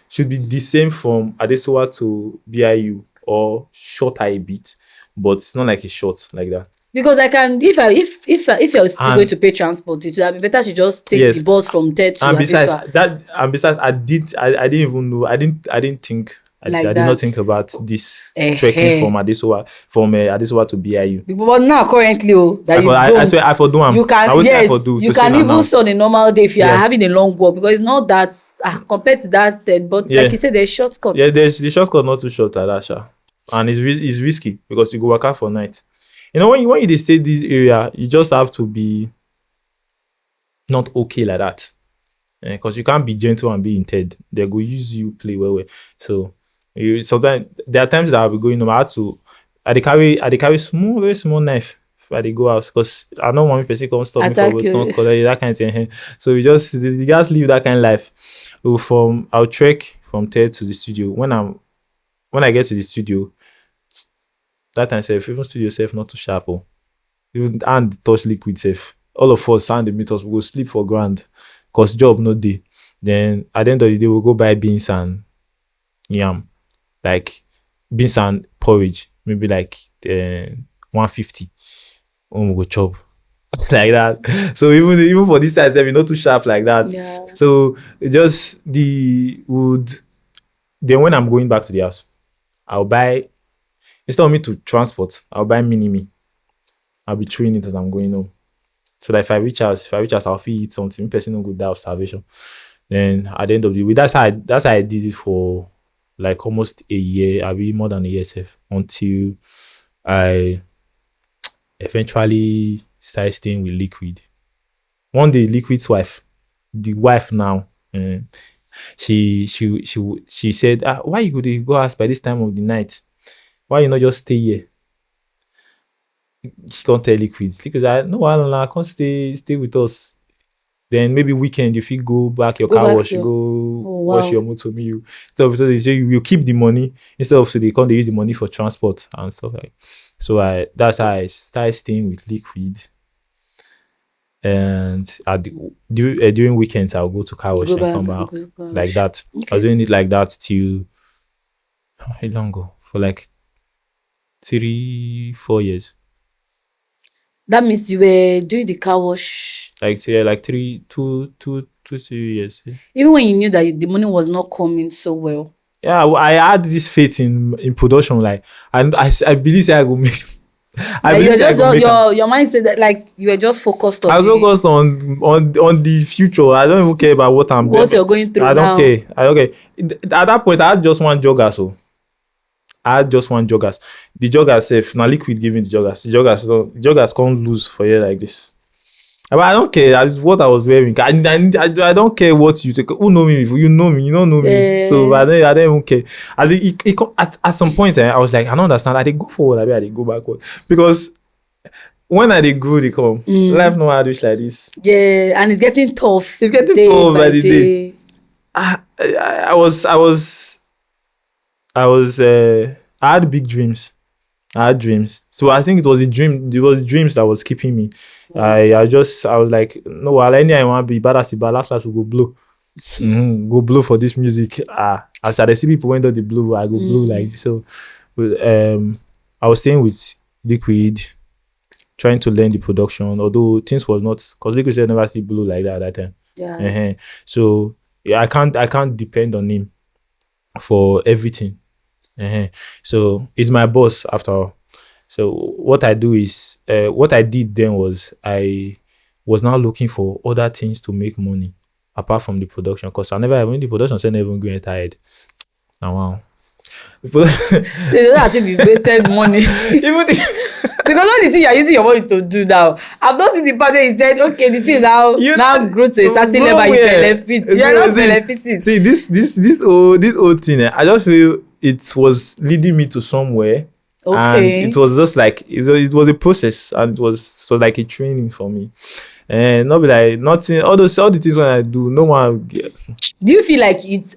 the same from Adesua to BIU or shorter a bit, but it's not like it's short like that. Because I can, if you're still And- going to pay transport, it would be better to just take Yes. the bus from TED to And besides Adisa. I didn't even know. I didn't think. Like I did not that. think about this Eh, trekking eh. from Adesua to BIU. But now currently, that I swear I for do am. you can Na wetin I yes, for do you to can say na even now. on a normal day if you are Yeah. having a long walk because it's not that compared to that TED. But Yeah. like you said, there's shortcuts. Yeah, there's the shortcut not too short like that, sha. And it's risky because you go waka for night. You know when you dey stay this area, you just have to be not okay like that. Because you can't be gentle and be in TED. They go use you play well. So you sometimes there are times that I'll be going home. I dey carry small, very small knife if I dey go out because I don't want person come stop me Attack for road, you. come collect you, that kind of thing. So you guys live that kind of life. I'll trek from TED to the studio. When I get to the studio, that time self, even studio self not too sharp. Oh. Even and touch liquid self. All of us and the meet us, we go sleep for ground. Cause job no day. Then at the end of the day, we'll go buy beans and yam. Like beans and porridge. Maybe like 150. We go chop. like that. So even for this size, we're not too sharp like that. Yeah. So it just the would then when I'm going back to the house, I'll buy instead of me to transport, I'll buy mini me. I'll be chewing it as I'm going home. So that if I reach house, I'll feel eat something. Person don't go die of starvation. Then at the end of the week, that's how I did it for like almost a year. I'll be more than a year safe until I eventually started staying with Liquid. One day, Liquid's wife, the wife now, she said, "Why you go house by this time of the night? Why you not just stay here?" She can't tell Liquid. Liquid said, "No, I can't stay with us. Then maybe weekend if you go back your Go car back wash, your- go Oh, wash wow. your motor me you." So they say you keep the money instead of so they can't use the money for transport and stuff like. So that's how I started staying with Liquid. And during weekends I'll go to car wash Go and back come and back go like wash. that. I Okay. was doing it like that till how long ago? For like 3-4 years. That means you were doing the car wash Like 3 years. Yeah. even when you knew that the money was not coming so well. Yeah, I had this faith in production, like, and I believe say I go make. I Like, you believe were say I just go make am. your mind said that like you were just focused on I was the- focused on the future. I don't even care about what I'm. what you're going through I don't now. care. I don't care. At that point, I had just one jogger, so I had just one joggers. The joggers safe. Now Liquid gave me the joggers. The joggers can't lose for you like this. But I don't care. That's what I was wearing. I don't care what you say. Who know me before? You know me. You don't know me. Yeah. So I don't even care. At some point, I was like, I don't understand. I did go forward. I did go backward. Because when I did grow, they come. Life no hard wish like this. Yeah, and it's getting tough. It's getting day tough by the day. I had big dreams. I had dreams. So I think it was a dream. It was dreams that was keeping me. Wow. I was like, no, well, any I want to be bad as bad. Last we go blow. Go blow for this music. As I see people when they blow, I go blow like this. So. I was staying with Liquid, trying to learn the production, although things was not because Liquid said never see blue like that at that time. Yeah. So yeah, I can't depend on him for everything. So he's my boss after all. So what I do is what I did then was I was now looking for other things to make money apart from the production because I never when the production said never even going tired. Now wow. So you don't have to be wasted money. Even Because all the thing you're using your money to do now, I've not seen the part where he said, okay, the thing now grew to a certain level, you benefit. You're not benefiting. See this old thing. I just feel it was leading me to somewhere, and it was just like it was a process, and it was so like a training for me, and not be like nothing. All the things when I do, no one. Do you feel like it's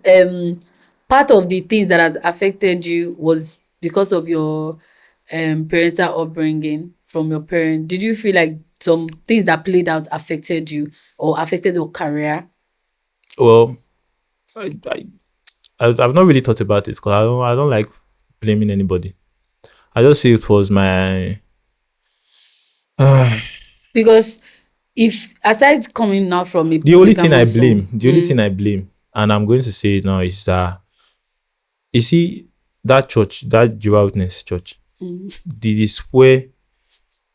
part of the things that has affected you was because of your parental upbringing from your parent? Did you feel like some things that played out affected you or affected your career? Well, I've not really thought about it because I don't like blaming anybody. I just feel it was my. Because if aside coming now from a the only thing I blame, and I'm going to say it now is that you see that church, that Jehovah's Witness church, this where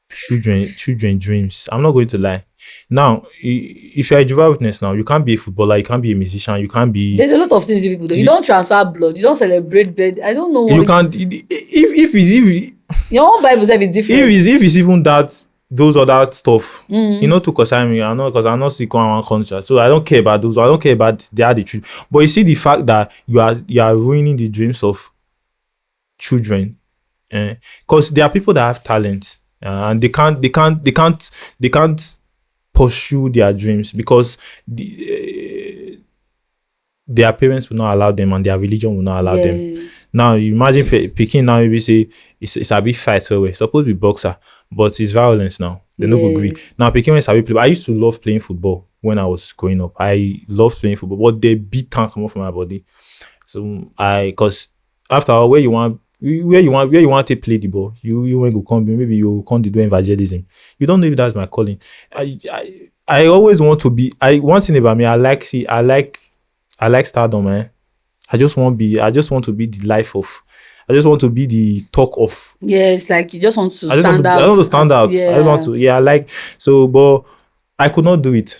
children dreams. I'm not going to lie. Now, if you're a Jehovah's Witness now, you can't be a footballer, you can't be a musician, you can't be. There's a lot of things you people do. You don't transfer blood, you don't celebrate blood. I don't know what you can't. If your own Bible says it's different. If it's even that those other stuff, you know, to concern me, I know because I'm not sick on one contract, so I don't care about those. I don't care about the truth. But you see the fact that you are ruining the dreams of children, because there are people that have talent, and they can't pursue their dreams because their parents will not allow them and their religion will not allow them. Now you imagine picking now maybe say it's a big fight where we're supposed to be boxer, but it's violence now. They no go agree. Now picking when I play, I used to love playing football when I was growing up. I loved playing football, but they beat tank come off my body. So because after all, where you want to play the ball, you want to come, maybe you come to do evangelism. You don't know if that's my calling. I always want to be. One thing about me, I like stardom, man. I just want to be the life of. I just want to be the talk of. Yes, like you just want to stand out. I want to stand out. Yeah. I just want to. Yeah, I like so, but I could not do it.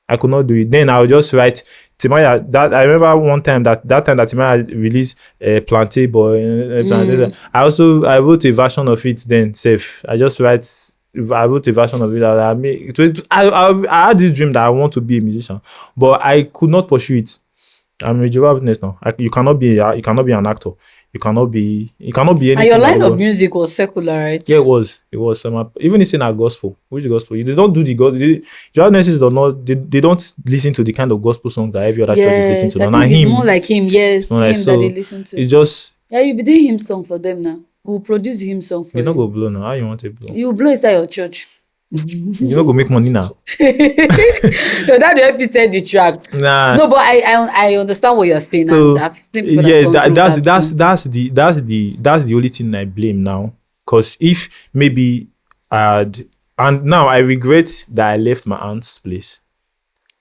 Then I would just write Timaya. That I remember one time that Timaya released Plantain Boy. I wrote a version of it. Then safe. I wrote a version of it that I made. I had this dream that I want to be a musician, but I could not pursue it. I'm a Jehovah's Witness now. You cannot be an actor. You cannot be anything. And your line of music was secular, right? Yeah, it was. Even it's in our gospel. Which gospel? They don't do the gospel. Jehovah's Witnesses do not. They don't listen to the kind of gospel songs that every other churches listen to. I think it's more like him. Yes, him that they listen to. It's just. Yeah, you be doing hymn song for them now. We'll produce him song for you. You not go blow now. How you want to blow? You blow inside your church. You not go make money now. No, that help you sell the track. Nah. No, but I understand what you're saying. So, that's the only thing I blame now. Because if maybe and now I regret that I left my aunt's place.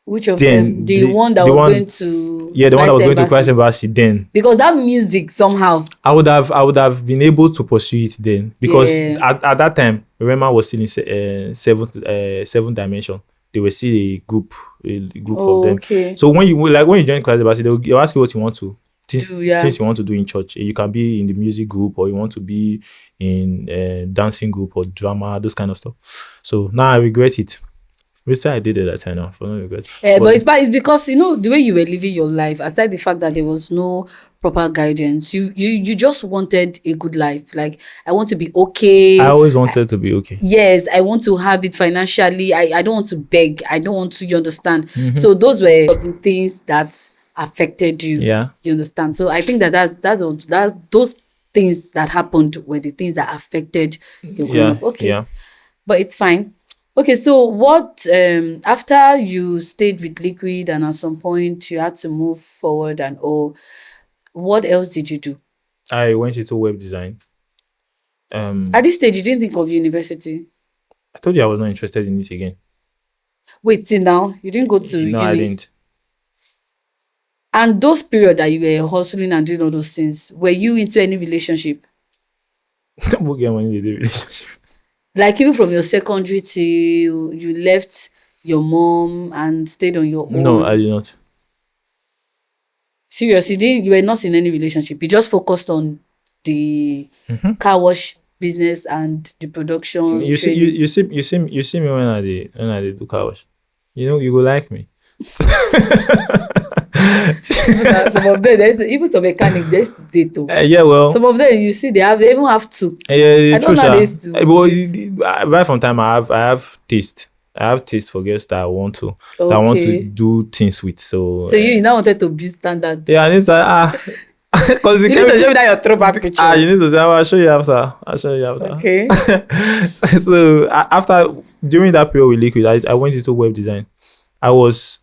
Which of them? The one that was going to. Yeah, the one that was going to Christ Embassy then. Because that music somehow. I would have been able to pursue it then because at that time, Rema was still in seventh dimension. They were still a group of them. Okay. So when you join Christ Embassy, they'll ask you what you want to things you want to do in church. You can be in the music group or you want to be in dancing group or drama, those kind of stuff. So now I regret it. Which I did at that time now, for no regret. But it's because the way you were living your life, aside the fact that there was no proper guidance, you just wanted a good life. Like, I want to be okay. I always wanted to be okay. Yes, I want to have it financially. I don't want to beg. I don't want to, you understand? Mm-hmm. So those were the things that affected you. Yeah. You understand? So I think that's those things that happened were the things that affected your growing Yeah, up. Okay, yeah. but it's fine. Okay, so what after you stayed with Liquid and at some point you had to move forward and all, what else did you do? I went into web design. At Um, this stage, you didn't think of university. I told you I was not interested in it again. Wait, till now, you didn't go to No, I uni. didn't. And those period that you were hustling and doing all those things, were you into any relationship? Don't get money in the relationship. Like even from your secondary till you left your mom and stayed on your No, I own. did not. Seriously, you were not in any relationship. You just focused on the Hmm. car wash business and the production You see, you, training. you see, you see, you see me when I did do car wash. You know, you go like me. Even some of them, even some mechanic, there's data. Yeah, well, Some of them, you see, they even have two. yeah, I true, don't know how they sha. used to But do it. right from time, I have taste. I have taste for girls that I want to Okay. do things with. So So you now wanted to be standard. yeah, I need to because the You need to show chemical. me that your throwback picture. You need to say, "Oh, I'll show you after. I'll show you Okay. after." So after during that period with Liquid, I went into web design. I was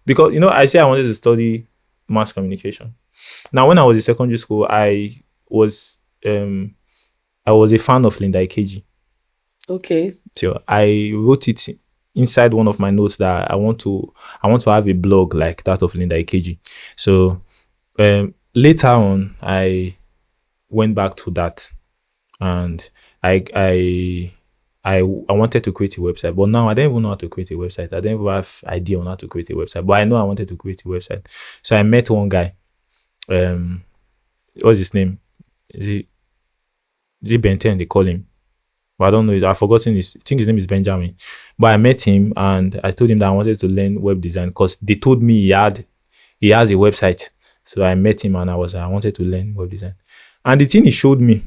because I say I wanted to study mass communication. Now when I was in secondary school, was um I was a fan of Linda Ikeji. Okay. So I wrote it inside one of my notes that I want to have a blog like that of Linda Ikeji. So later on I went back to that, and I I I wanted to create a website, but now I don't even know how to create a website. I don't even have idea on how to create a website, but I know I wanted to create a website. So I met one guy. Um, what's his name? Is it Ben 10? They call him, but I don't know. I've forgotten his. I think his name is Benjamin. But I met him and I told him that I wanted to learn web design because they told me he has a website. So I met him and I wanted to learn web design. And the thing he showed me,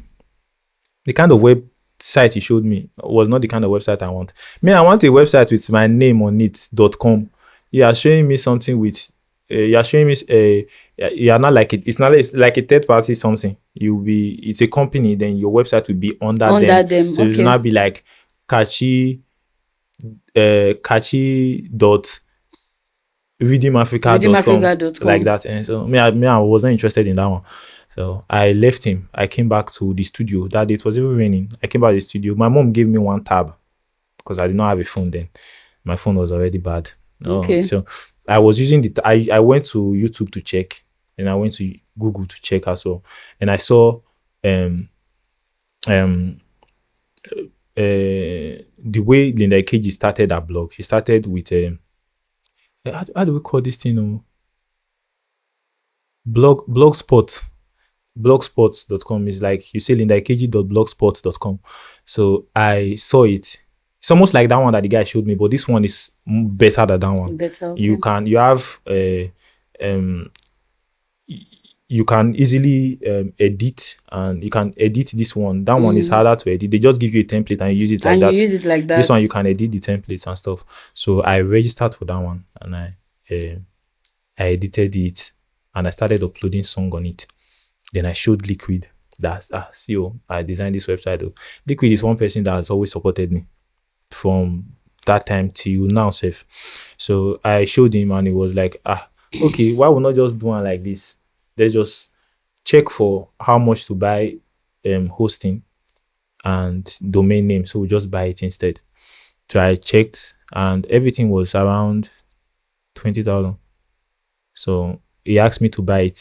the kind of website he showed me was not the kind of website I want. Me, I want a website with my name on it .com. You are showing me something with you are showing me you are not like it. It's not it's like a third party something. It's a company, then your website will be under Under them. them. So it will Okay. not be like Kachi Kachi dot redeemafrica.com like Redeemafrica.com. that. And so I was not interested in that one. So I left him. I came back to the studio. That day it was even raining. I came back to the studio. My mom gave me one tab because I did not have a phone then. My phone was already bad. Oh, Okay. so I was using I went to YouTube to check, and I went to Google to check as well. And I saw um um the way Linda Ikeji started her blog. She started with how do we call this thing? Blogspot. Blogspot.com is like you say lindaikeji.blogspot.com. So I saw it. It's almost like that one that the guy showed me, but this one is better than that one. Better. Okay. You have um you can easily edit, and you can edit this one. That one is harder to edit. They just give you a template and you use it like And you that. use it like This that. one you can edit the templates and stuff. So I registered for that one, and I edited it, and I started uploading song on it. Then I showed Liquid that see, I designed this website. Oh. Liquid is one person that has always supported me from that time till now, safe. So I showed him, and he was like, okay, why would not just do one like this? Let's just check for how much to buy hosting and domain name. So we just buy it instead. So I checked, and everything was around 20,000. So he asked me to buy it.